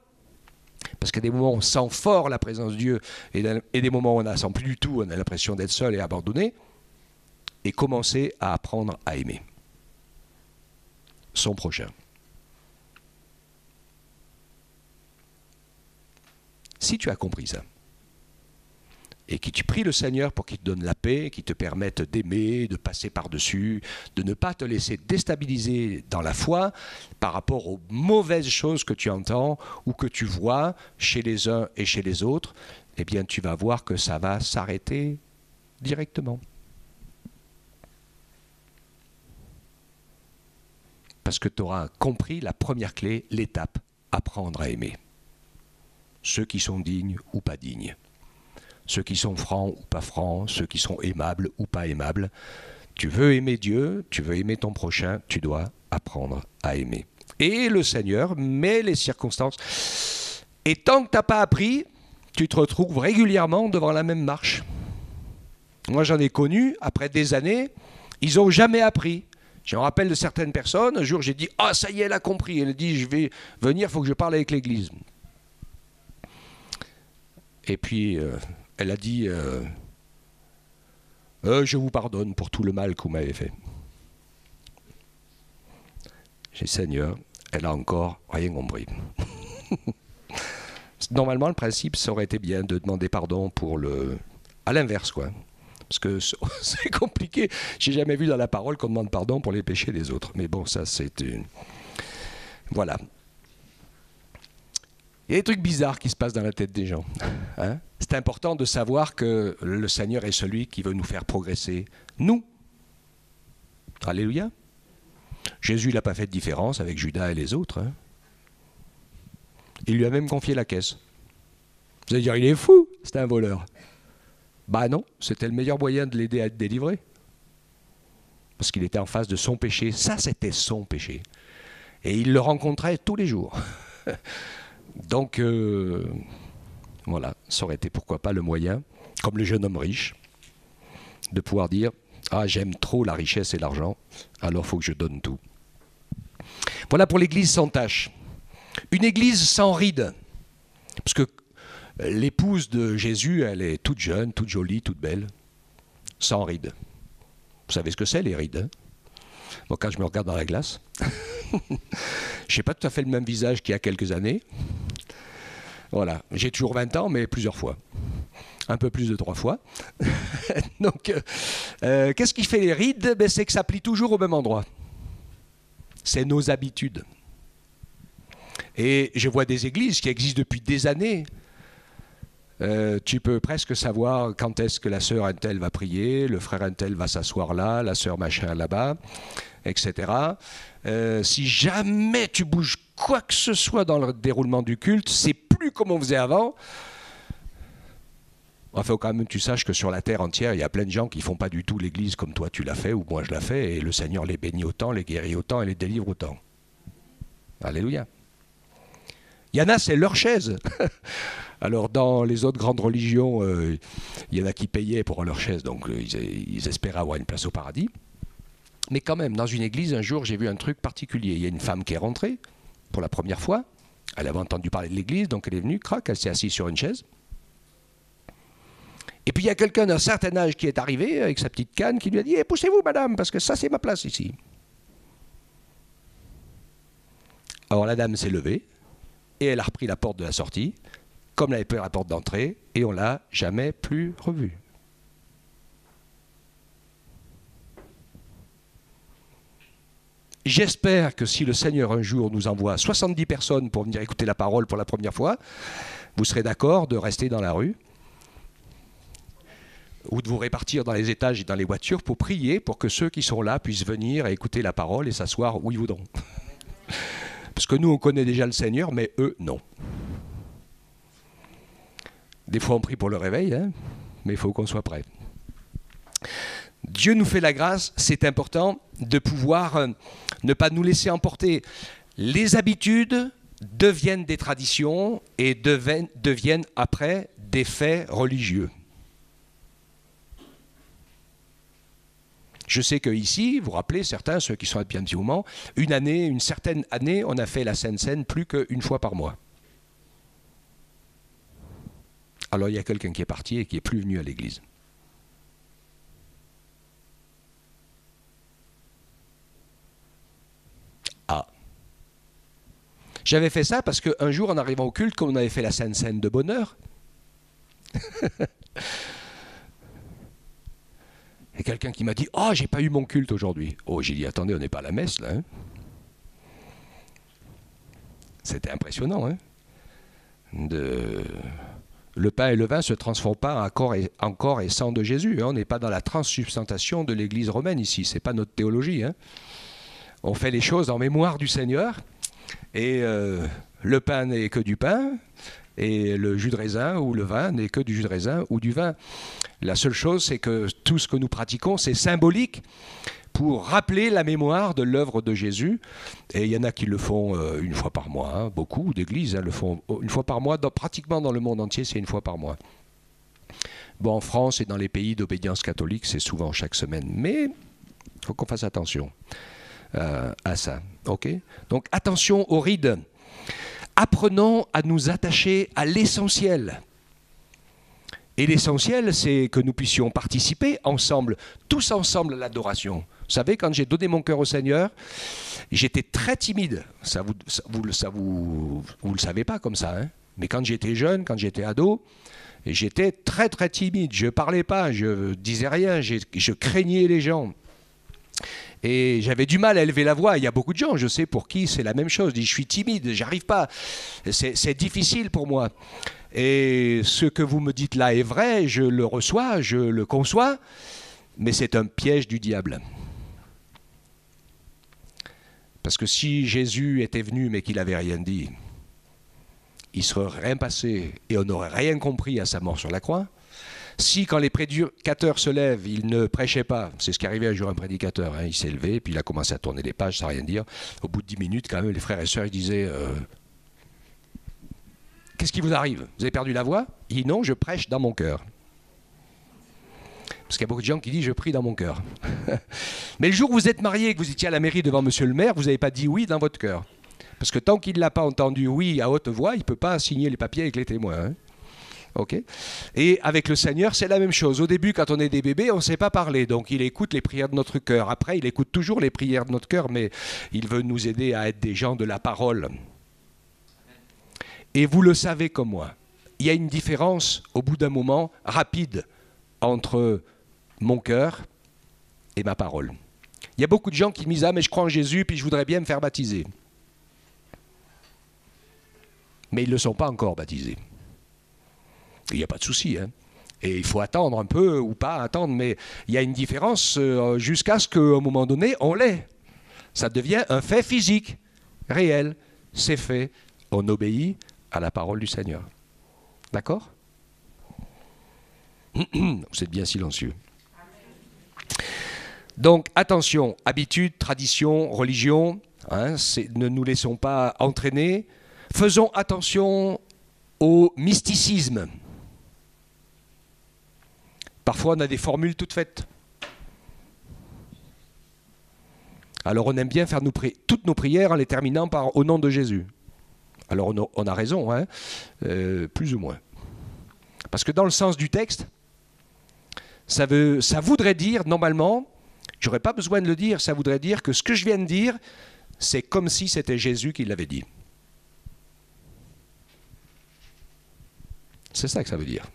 Parce qu'il y a des moments où on sent fort la présence de Dieu et des moments où on ne la sent plus du tout, on a l'impression d'être seul et abandonné. Et commencer à apprendre à aimer son prochain. Si tu as compris ça, et que tu pries le Seigneur pour qu'il te donne la paix, qu'il te permette d'aimer, de passer par-dessus, de ne pas te laisser déstabiliser dans la foi par rapport aux mauvaises choses que tu entends ou que tu vois chez les uns et chez les autres, eh bien tu vas voir que ça va s'arrêter directement. Parce que tu auras compris la première clé, l'étape, apprendre à aimer. Ceux qui sont dignes ou pas dignes. Ceux qui sont francs ou pas francs, ceux qui sont aimables ou pas aimables. Tu veux aimer Dieu, tu veux aimer ton prochain, tu dois apprendre à aimer. Et le Seigneur met les circonstances. Et tant que tu n'as pas appris, tu te retrouves régulièrement devant la même marche. Moi j'en ai connu, après des années, ils n'ont jamais appris. Je me rappelle de certaines personnes, un jour j'ai dit « Ah, ça y est, elle a compris ». Elle a dit « Je vais venir, il faut que je parle avec l'église ». Et puis, elle a dit « Je vous pardonne pour tout le mal que vous m'avez fait ». J'ai dit « Seigneur, elle a encore rien compris ». Normalement, le principe, ça aurait été bien de demander pardon pour à l'inverse, quoi. Parce que c'est compliqué. J'ai jamais vu dans la parole qu'on demande pardon pour les péchés des autres. Mais bon, ça, c'est une... Voilà. Il y a des trucs bizarres qui se passent dans la tête des gens. Hein? C'est important de savoir que le Seigneur est celui qui veut nous faire progresser. Nous. Alléluia. Jésus n'a pas fait de différence avec Judas et les autres. Hein? Il lui a même confié la caisse. Vous allez dire, il est fou, c'est un voleur. Bah non, c'était le meilleur moyen de l'aider à être délivré. Parce qu'il était en face de son péché. Ça, c'était son péché. Et il le rencontrait tous les jours. Donc, voilà, ça aurait été pourquoi pas le moyen, comme le jeune homme riche, de pouvoir dire « Ah, j'aime trop la richesse et l'argent, alors il faut que je donne tout. » Voilà pour l'église sans tache. Une église sans rides. Parce que L'épouse de Jésus, elle est toute jeune, toute jolie, toute belle, sans rides. Vous savez ce que c'est, les rides, hein? Bon, quand je me regarde dans la glace, je n'ai pas tout à fait le même visage qu'il y a quelques années. Voilà, j'ai toujours 20 ans, mais plusieurs fois. Un peu plus de 3 fois. Donc, qu'est-ce qui fait les rides? Ben, c'est que ça plie toujours au même endroit. C'est nos habitudes. Et je vois des églises qui existent depuis des années. Tu peux presque savoir quand est-ce que la sœur un tel va prier, le frère un tel va s'asseoir là, la sœur machin là-bas, etc. Si jamais tu bouges quoi que ce soit dans le déroulement du culte, c'est plus comme on faisait avant. Il faut quand même que tu saches que sur la terre entière, il y a plein de gens qui ne font pas du tout l'église comme toi tu l'as fait ou moi je l'ai fait, et le Seigneur les bénit autant, les guérit autant et les délivre autant. Alléluia. Il y en a, c'est leur chaise. Alors dans les autres grandes religions, il y en a qui payaient pour leur chaise, donc ils espéraient avoir une place au paradis. Mais quand même, dans une église, un jour, j'ai vu un truc particulier. Il y a une femme qui est rentrée pour la première fois. Elle avait entendu parler de l'église, donc elle est venue, crac, elle s'est assise sur une chaise. Et puis il y a quelqu'un d'un certain âge qui est arrivé avec sa petite canne qui lui a dit « poussez-vous, madame, parce que ça, c'est ma place ici. » Alors la dame s'est levée et elle a repris la porte de la sortie, comme elle avait pris la porte d'entrée, et on ne l'a jamais plus revue. J'espère que si le Seigneur un jour nous envoie 70 personnes pour venir écouter la parole pour la première fois, vous serez d'accord de rester dans la rue ou de vous répartir dans les étages et dans les voitures pour prier pour que ceux qui sont là puissent venir et écouter la parole et s'asseoir où ils voudront. Parce que nous, on connaît déjà le Seigneur, mais eux, non. Des fois, on prie pour le réveil, hein, mais il faut qu'on soit prêt. Dieu nous fait la grâce, c'est important de pouvoir ne pas nous laisser emporter. Les habitudes deviennent des traditions et deviennent après des faits religieux. Je sais qu'ici, vous vous rappelez, certains, ceux qui sont depuis un petit moment, une certaine année, on a fait la Sainte Seine plus qu'une fois par mois. Alors il y a quelqu'un qui est parti et qui n'est plus venu à l'église. Ah. J'avais fait ça parce qu'un jour, en arrivant au culte, comme on avait fait la Sainte Seine de bonne heure, et quelqu'un qui m'a dit « Oh, j'ai pas eu mon culte aujourd'hui. » Oh, j'ai dit « Attendez, on n'est pas à la messe, là. Hein. » C'était impressionnant. Hein. Le pain et le vin ne se transforment pas en corps et sang de Jésus. Hein. On n'est pas dans la transsubstantiation de l'Église romaine ici. Ce n'est pas notre théologie. Hein. On fait les choses en mémoire du Seigneur. Et le pain n'est que du pain. Et le jus de raisin ou le vin n'est que du jus de raisin ou du vin. La seule chose, c'est que tout ce que nous pratiquons, c'est symbolique pour rappeler la mémoire de l'œuvre de Jésus. Et il y en a qui le font une fois par mois. Hein. Beaucoup d'églises le font une fois par mois. Pratiquement dans le monde entier, c'est une fois par mois. Bon, en France et dans les pays d'obédience catholique, c'est souvent chaque semaine. Mais il faut qu'on fasse attention à ça. Okay ? Donc attention aux rides. Apprenons à nous attacher à l'essentiel. Et l'essentiel, c'est que nous puissions participer ensemble, tous ensemble à l'adoration. Vous savez, quand j'ai donné mon cœur au Seigneur, j'étais très timide. Vous le savez pas comme ça, hein. Mais quand j'étais jeune, quand j'étais ado, j'étais très très timide. Je parlais pas, je disais rien, je craignais les gens. Et j'avais du mal à élever la voix. Il y a beaucoup de gens, je sais, pour qui c'est la même chose. Je suis timide, j'arrive pas. C'est difficile pour moi. Et ce que vous me dites là est vrai, je le reçois, je le conçois, mais c'est un piège du diable. Parce que si Jésus était venu mais qu'il n'avait rien dit, il ne serait rien passé et on n'aurait rien compris à sa mort sur la croix. Si, quand les prédicateurs se lèvent, ils ne prêchaient pas, c'est ce qui arrivait un jour à un prédicateur, hein, il s'est levé, puis il a commencé à tourner les pages sans rien dire. Au bout de 10 minutes, quand même, les frères et sœurs, ils disaient qu'est-ce qui vous arrive? Vous avez perdu la voix? Il dit non, je prêche dans mon cœur. Parce qu'il y a beaucoup de gens qui disent je prie dans mon cœur. Mais le jour où vous êtes marié et que vous étiez à la mairie devant monsieur le maire, vous n'avez pas dit oui dans votre cœur. Parce que tant qu'il ne l'a pas entendu oui à haute voix, il ne peut pas signer les papiers avec les témoins. Hein. Okay. Et avec le Seigneur, c'est la même chose. Au début, quand on est des bébés, on ne sait pas parler. Donc il écoute les prières de notre cœur. Après, il écoute toujours les prières de notre cœur, mais il veut nous aider à être des gens de la parole. Et vous le savez comme moi. Il y a une différence, au bout d'un moment, rapide, entre mon cœur et ma parole. Il y a beaucoup de gens qui me disent « Ah, mais je crois en Jésus, puis je voudrais bien me faire baptiser. » Mais ils ne le sont pas encore baptisés. Il n'y a pas de souci, hein. Et il faut attendre un peu ou pas attendre, mais il y a une différence jusqu'à ce qu'à un moment donné, on l'ait. Ça devient un fait physique, réel. C'est fait. On obéit à la parole du Seigneur. D'accord? Vous êtes bien silencieux. Donc, attention, habitude, tradition, religion, hein, ne nous laissons pas entraîner. Faisons attention au mysticisme. Parfois, on a des formules toutes faites. Alors, on aime bien faire toutes nos prières en les terminant par « au nom de Jésus ». Alors, on a raison, hein, plus ou moins. Parce que dans le sens du texte, ça voudrait dire, normalement, j'aurais pas besoin de le dire, ça voudrait dire que ce que je viens de dire, c'est comme si c'était Jésus qui l'avait dit. C'est ça que ça veut dire.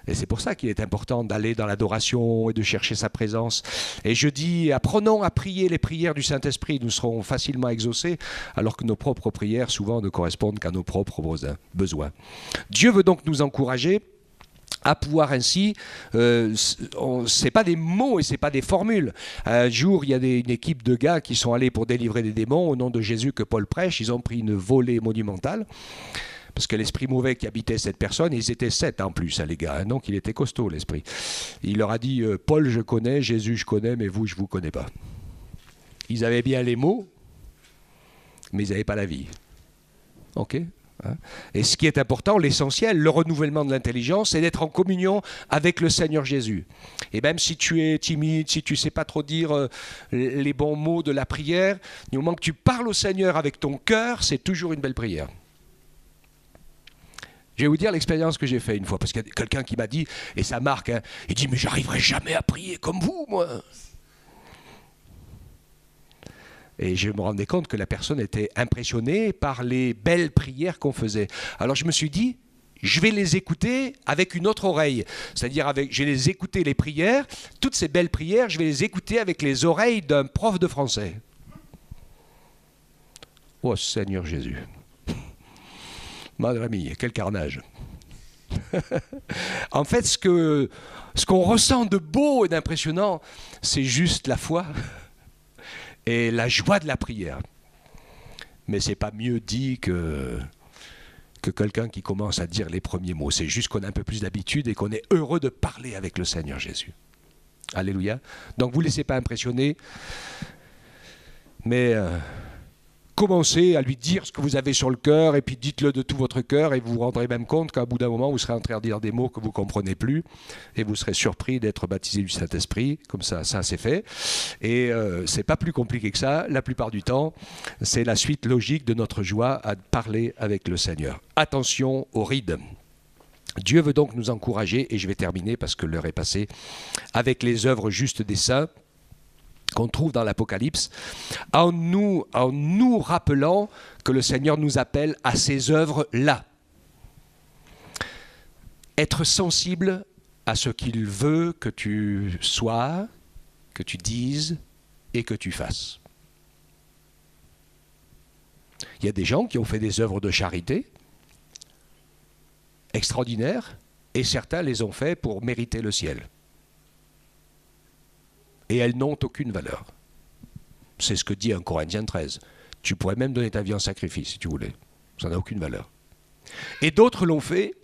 Et c'est pour ça qu'il est important d'aller dans l'adoration et de chercher sa présence. Et je dis, apprenons à prier les prières du Saint-Esprit, nous serons facilement exaucés, alors que nos propres prières, souvent, ne correspondent qu'à nos propres besoins. Dieu veut donc nous encourager à pouvoir ainsi, c'est pas des mots et c'est pas des formules. Un jour, il y a une équipe de gars qui sont allés pour délivrer des démons au nom de Jésus que Paul prêche. Ils ont pris une volée monumentale. Parce que l'esprit mauvais qui habitait cette personne, ils étaient 7 en plus, hein, les gars. Hein, donc il était costaud, l'esprit. Il leur a dit, Paul, je connais, Jésus, je connais, mais vous, je ne vous connais pas. Ils avaient bien les mots, mais ils n'avaient pas la vie. OK, hein. Et ce qui est important, l'essentiel, le renouvellement de l'intelligence, c'est d'être en communion avec le Seigneur Jésus. Et même si tu es timide, si tu ne sais pas trop dire les bons mots de la prière, du moment que tu parles au Seigneur avec ton cœur, c'est toujours une belle prière. Je vais vous dire l'expérience que j'ai faite une fois, parce qu'il y a quelqu'un qui m'a dit, et ça marque, hein, il dit « mais j'arriverai jamais à prier comme vous, moi !» Et je me rendais compte que la personne était impressionnée par les belles prières qu'on faisait. Alors je me suis dit, je vais les écouter avec une autre oreille. C'est-à-dire, je vais les écouter les prières, toutes ces belles prières, je vais les écouter avec les oreilles d'un prof de français. Oh Seigneur Jésus! Madre amie, quel carnage. En fait, ce qu'on ressent de beau et d'impressionnant, c'est juste la foi et la joie de la prière. Mais ce n'est pas mieux dit que quelqu'un qui commence à dire les premiers mots. C'est juste qu'on a un peu plus d'habitude et qu'on est heureux de parler avec le Seigneur Jésus. Alléluia. Donc vous ne laissez pas impressionner, mais commencez à lui dire ce que vous avez sur le cœur et puis dites-le de tout votre cœur et vous vous rendrez même compte qu'à bout d'un moment, vous serez en train de dire des mots que vous ne comprenez plus et vous serez surpris d'être baptisé du Saint-Esprit. Comme ça c'est fait. Et c'est pas plus compliqué que ça. La plupart du temps, c'est la suite logique de notre joie à parler avec le Seigneur. Attention aux rides. Dieu veut donc nous encourager, et je vais terminer parce que l'heure est passée, avec les œuvres justes des saints qu'on trouve dans l'Apocalypse, en nous rappelant que le Seigneur nous appelle à ces œuvres-là. Être sensible à ce qu'il veut que tu sois, que tu dises et que tu fasses. Il y a des gens qui ont fait des œuvres de charité extraordinaires, et certains les ont fait pour mériter le ciel. Et elles n'ont aucune valeur. C'est ce que dit 1 Corinthiens 13. Tu pourrais même donner ta vie en sacrifice si tu voulais. Ça n'a aucune valeur. Et d'autres l'ont fait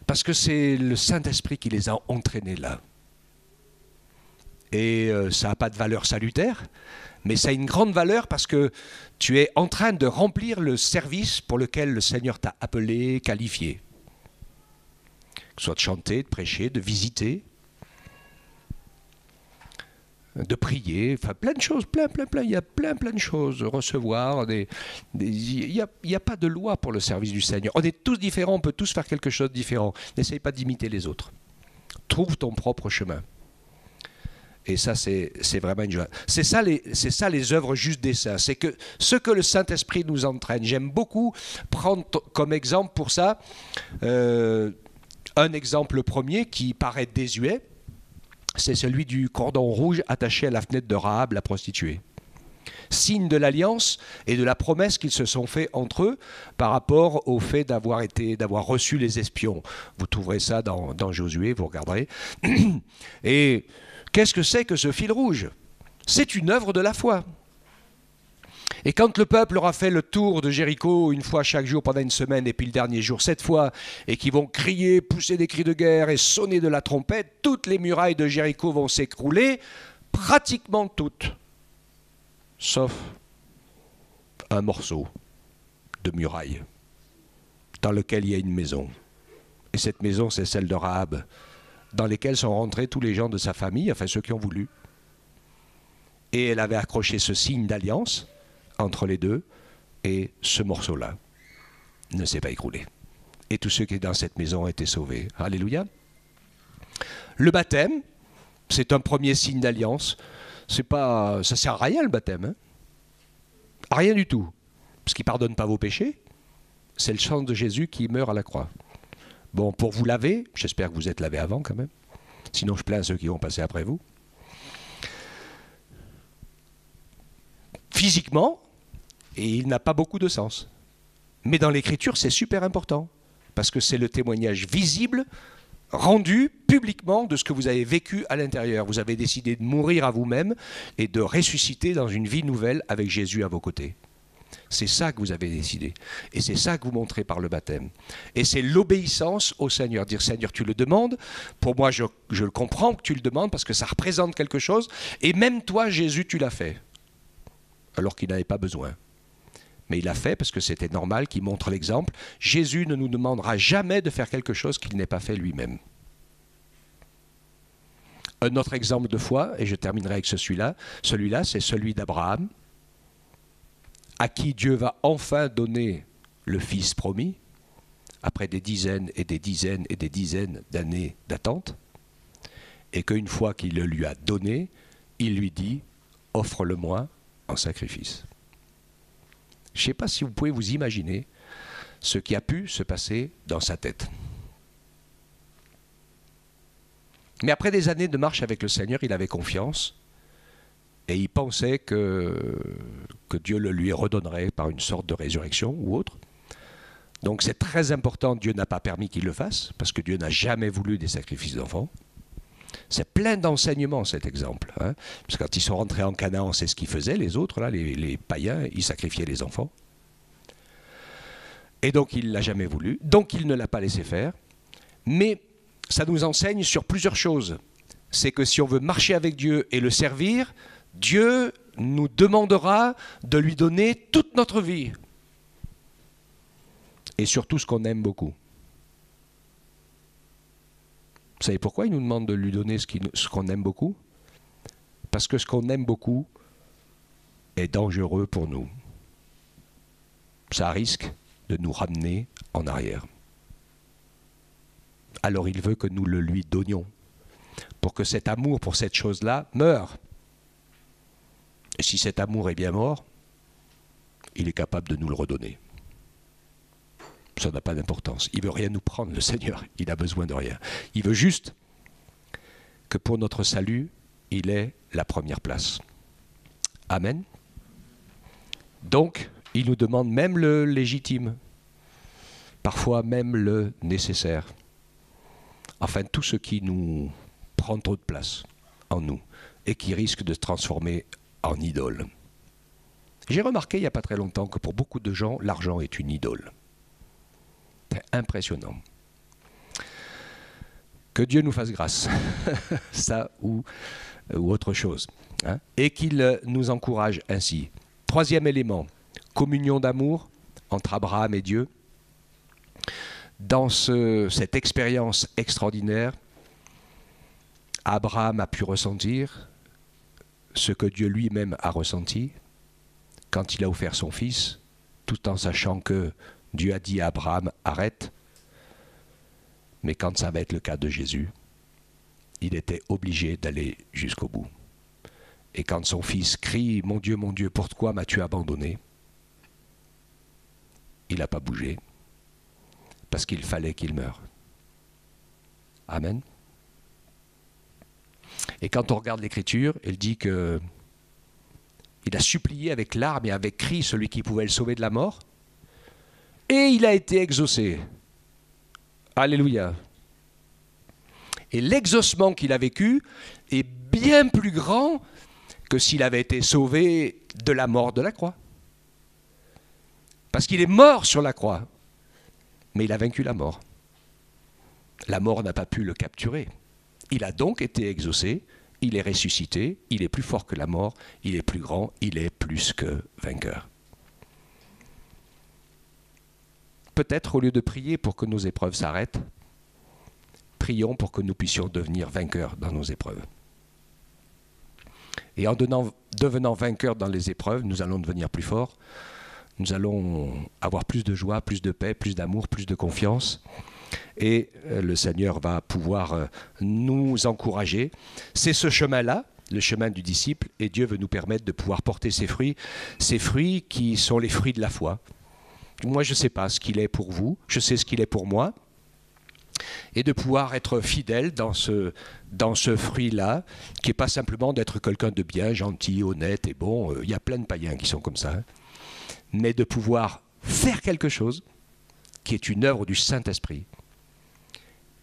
parce que c'est le Saint-Esprit qui les a entraînés là. Et ça n'a pas de valeur salutaire, mais ça a une grande valeur parce que tu es en train de remplir le service pour lequel le Seigneur t'a appelé, qualifié. Que ce soit de chanter, de prêcher, de visiter. de prier, enfin plein de choses, plein, il y a plein de choses, recevoir, il n'y a pas de loi pour le service du Seigneur. On est tous différents, on peut tous faire quelque chose de différent. N'essaye pas d'imiter les autres. Trouve ton propre chemin. Et ça, c'est vraiment une joie. C'est ça les œuvres justes des saints. C'est que ce que le Saint-Esprit nous entraîne. J'aime beaucoup prendre comme exemple pour ça un exemple premier qui paraît désuet. C'est celui du cordon rouge attaché à la fenêtre de Rahab, la prostituée. Signe de l'alliance et de la promesse qu'ils se sont fait entre eux par rapport au fait d'avoir reçu les espions. Vous trouverez ça dans Josué, vous regarderez. Et qu'est-ce que c'est que ce fil rouge? C'est une œuvre de la foi. Et quand le peuple aura fait le tour de Jéricho une fois chaque jour pendant une semaine, et puis le dernier jour 7 fois, et qu'ils vont crier, pousser des cris de guerre et sonner de la trompette, toutes les murailles de Jéricho vont s'écrouler, pratiquement toutes, sauf un morceau de muraille dans lequel il y a une maison. Et cette maison, c'est celle de Rahab, dans laquelle sont rentrés tous les gens de sa famille, enfin ceux qui ont voulu. Et elle avait accroché ce signe d'alliance entre les deux, et ce morceau-là ne s'est pas écroulé. Et tous ceux qui étaient dans cette maison ont été sauvés. Alléluia. Le baptême, c'est un premier signe d'alliance. Ça ne sert à rien le baptême. Hein. À rien du tout. Parce qu'il ne pardonne pas vos péchés. C'est le sang de Jésus qui meurt à la croix. Bon, pour vous laver, j'espère que vous êtes lavé avant quand même. Sinon je plains ceux qui vont passer après vous. Physiquement, et il n'a pas beaucoup de sens. Mais dans l'écriture, c'est super important, parce que c'est le témoignage visible, rendu publiquement de ce que vous avez vécu à l'intérieur. Vous avez décidé de mourir à vous-même et de ressusciter dans une vie nouvelle avec Jésus à vos côtés. C'est ça que vous avez décidé. Et c'est ça que vous montrez par le baptême. Et c'est l'obéissance au Seigneur. Dire, Seigneur, tu le demandes. Pour moi, je le comprends que tu le demandes, parce que ça représente quelque chose. Et même toi, Jésus, tu l'as fait. Alors qu'il n'avait pas besoin. Mais il l'a fait parce que c'était normal, qu'il montre l'exemple. Jésus ne nous demandera jamais de faire quelque chose qu'il n'ait pas fait lui-même. Un autre exemple de foi, et je terminerai avec celui-là, c'est celui d'Abraham, à qui Dieu va enfin donner le fils promis, après des dizaines et des dizaines et des dizaines d'années d'attente, et qu'une fois qu'il le lui a donné, il lui dit « offre-le-moi en sacrifice ». Je ne sais pas si vous pouvez vous imaginer ce qui a pu se passer dans sa tête. Mais après des années de marche avec le Seigneur, il avait confiance et il pensait que Dieu le lui redonnerait par une sorte de résurrection ou autre. Donc c'est très important, Dieu n'a pas permis qu'il le fasse, parce que Dieu n'a jamais voulu des sacrifices d'enfants. C'est plein d'enseignements cet exemple. Hein. Parce que quand ils sont rentrés en Canaan, c'est ce qu'ils faisaient, les autres, là, les païens, ils sacrifiaient les enfants. Et donc il ne l'a jamais voulu, donc il ne l'a pas laissé faire. Mais ça nous enseigne sur plusieurs choses. C'est que si on veut marcher avec Dieu et le servir, Dieu nous demandera de lui donner toute notre vie. Et surtout ce qu'on aime beaucoup. Vous savez pourquoi il nous demande de lui donner ce qu'on aime beaucoup? Parce que ce qu'on aime beaucoup est dangereux pour nous. Ça risque de nous ramener en arrière. Alors il veut que nous le lui donnions, pour que cet amour pour cette chose-là meure. Et si cet amour est bien mort, il est capable de nous le redonner. Ça n'a pas d'importance. Il ne veut rien nous prendre, le Seigneur. Il n'a besoin de rien. Il veut juste que pour notre salut, il ait la première place. Amen. Donc, il nous demande même le légitime, parfois même le nécessaire. Enfin, tout ce qui nous prend trop de place en nous et qui risque de se transformer en idole. J'ai remarqué il n'y a pas très longtemps que pour beaucoup de gens, l'argent est une idole. C'est impressionnant. Que Dieu nous fasse grâce, ça ou autre chose, hein, et qu'il nous encourage ainsi. Troisième élément, communion d'amour entre Abraham et Dieu. Dans cette expérience extraordinaire, Abraham a pu ressentir ce que Dieu lui-même a ressenti quand il a offert son Fils, tout en sachant que Dieu a dit à Abraham, arrête. Mais quand ça va être le cas de Jésus, il était obligé d'aller jusqu'au bout. Et quand son fils crie, mon Dieu, pourquoi m'as-tu abandonné? Il n'a pas bougé, parce qu'il fallait qu'il meure. Amen. Et quand on regarde l'Écriture, elle dit que il a supplié avec larmes et avec cris celui qui pouvait le sauver de la mort, et il a été exaucé. Alléluia. Et l'exaucement qu'il a vécu est bien plus grand que s'il avait été sauvé de la mort de la croix. Parce qu'il est mort sur la croix, mais il a vaincu la mort. La mort n'a pas pu le capturer. Il a donc été exaucé, il est ressuscité, il est plus fort que la mort, il est plus grand, il est plus que vainqueur. Peut-être au lieu de prier pour que nos épreuves s'arrêtent, prions pour que nous puissions devenir vainqueurs dans nos épreuves. Et en devenant vainqueurs dans les épreuves, nous allons devenir plus forts, nous allons avoir plus de joie, plus de paix, plus d'amour, plus de confiance. Et le Seigneur va pouvoir nous encourager. C'est ce chemin-là, le chemin du disciple, et Dieu veut nous permettre de pouvoir porter ces fruits qui sont les fruits de la foi. Moi, je ne sais pas ce qu'il est pour vous, je sais ce qu'il est pour moi. Et de pouvoir être fidèle dans ce fruit-là, qui n'est pas simplement d'être quelqu'un de bien, gentil, honnête et bon. Il y a plein de païens qui sont comme ça. Hein. Mais de pouvoir faire quelque chose qui est une œuvre du Saint-Esprit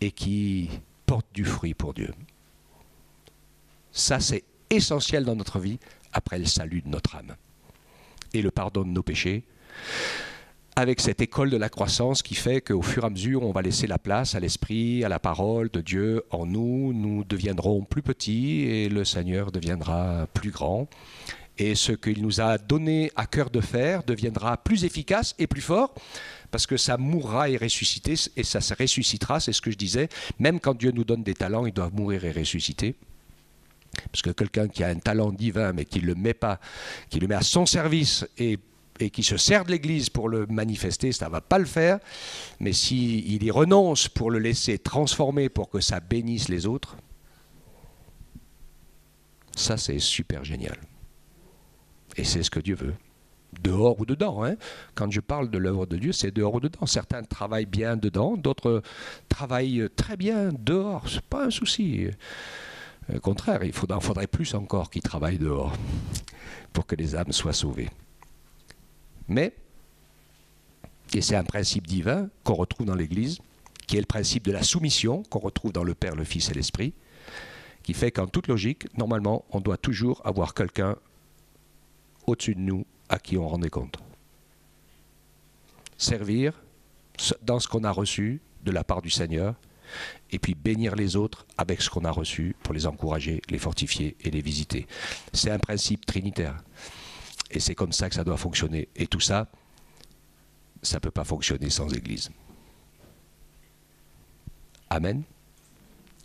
et qui porte du fruit pour Dieu. Ça, c'est essentiel dans notre vie après le salut de notre âme et le pardon de nos péchés, avec cette école de la croissance qui fait qu'au fur et à mesure, on va laisser la place à l'Esprit, à la parole de Dieu en nous. Nous deviendrons plus petits et le Seigneur deviendra plus grand. Et ce qu'il nous a donné à cœur de faire deviendra plus efficace et plus fort, parce que ça mourra et ressusciter, et ça se ressuscitera, c'est ce que je disais. Même quand Dieu nous donne des talents, ils doivent mourir et ressusciter. Parce que quelqu'un qui a un talent divin, mais qui ne le met pas, qui le met à son service et qui se sert de l'Église pour le manifester, ça ne va pas le faire. Mais s'il y renonce pour le laisser transformer, pour que ça bénisse les autres, ça c'est super génial. Et c'est ce que Dieu veut. Dehors ou dedans. Hein. Quand je parle de l'œuvre de Dieu, c'est dehors ou dedans. Certains travaillent bien dedans, d'autres travaillent très bien dehors. Ce n'est pas un souci. Au contraire, il faudrait plus encore qu'ils travaillent dehors pour que les âmes soient sauvées. Mais, et c'est un principe divin qu'on retrouve dans l'Église, qui est le principe de la soumission qu'on retrouve dans le Père, le Fils et l'Esprit, qui fait qu'en toute logique, normalement, on doit toujours avoir quelqu'un au-dessus de nous à qui on rendait compte. Servir dans ce qu'on a reçu de la part du Seigneur, et puis bénir les autres avec ce qu'on a reçu pour les encourager, les fortifier et les visiter. C'est un principe trinitaire. Et c'est comme ça que ça doit fonctionner. Et tout ça, ça ne peut pas fonctionner sans Église. Amen.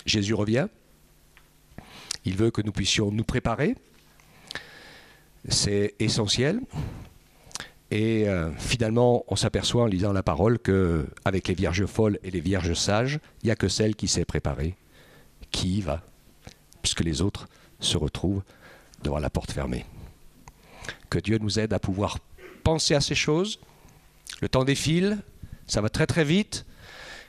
Jésus revient. Il veut que nous puissions nous préparer. C'est essentiel. Et finalement, on s'aperçoit en lisant la parole qu'avec les vierges folles et les vierges sages, il n'y a que celle qui s'est préparée, qui y va, puisque les autres se retrouvent devant la porte fermée. Que Dieu nous aide à pouvoir penser à ces choses. Le temps défile, ça va très très vite.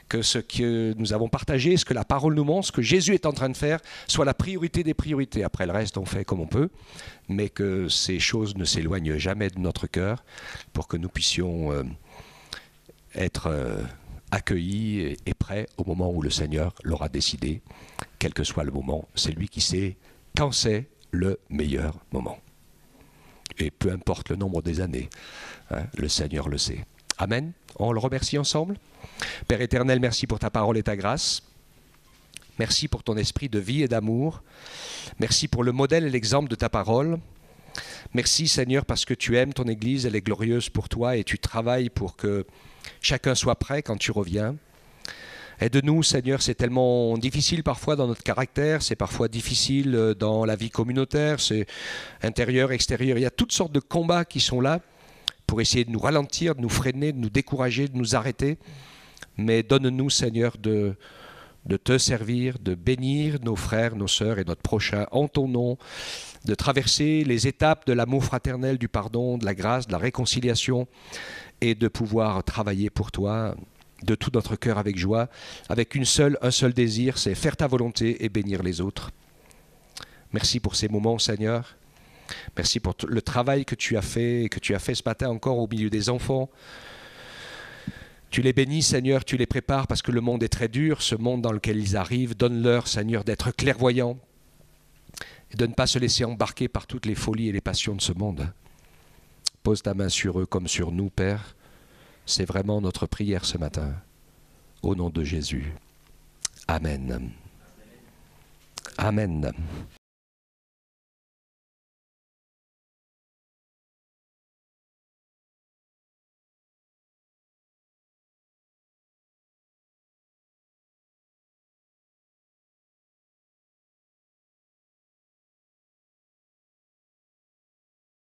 Que ce que nous avons partagé, ce que la parole nous montre, ce que Jésus est en train de faire, soit la priorité des priorités. Après le reste, on fait comme on peut, mais que ces choses ne s'éloignent jamais de notre cœur pour que nous puissions être accueillis et prêts au moment où le Seigneur l'aura décidé, quel que soit le moment. C'est lui qui sait quand c'est le meilleur moment. Et peu importe le nombre des années, hein, le Seigneur le sait. Amen. On le remercie ensemble. Père éternel, merci pour ta parole et ta grâce. Merci pour ton esprit de vie et d'amour. Merci pour le modèle et l'exemple de ta parole. Merci Seigneur parce que tu aimes ton Église, elle est glorieuse pour toi et tu travailles pour que chacun soit prêt quand tu reviens. Aide-nous, Seigneur, c'est tellement difficile parfois dans notre caractère, c'est parfois difficile dans la vie communautaire, c'est intérieur, extérieur. Il y a toutes sortes de combats qui sont là pour essayer de nous ralentir, de nous freiner, de nous décourager, de nous arrêter. Mais donne-nous, Seigneur, de te servir, de bénir nos frères, nos sœurs et notre prochain en ton nom, de traverser les étapes de l'amour fraternel, du pardon, de la grâce, de la réconciliation et de pouvoir travailler pour toi de tout notre cœur avec joie, avec un seul désir, c'est faire ta volonté et bénir les autres. Merci pour ces moments, Seigneur. Merci pour le travail que tu as fait ce matin encore au milieu des enfants. Tu les bénis, Seigneur, tu les prépares parce que le monde est très dur, ce monde dans lequel ils arrivent. Donne-leur, Seigneur, d'être clairvoyants et de ne pas se laisser embarquer par toutes les folies et les passions de ce monde. Pose ta main sur eux comme sur nous, Père. C'est vraiment notre prière ce matin. Au nom de Jésus. Amen. Amen.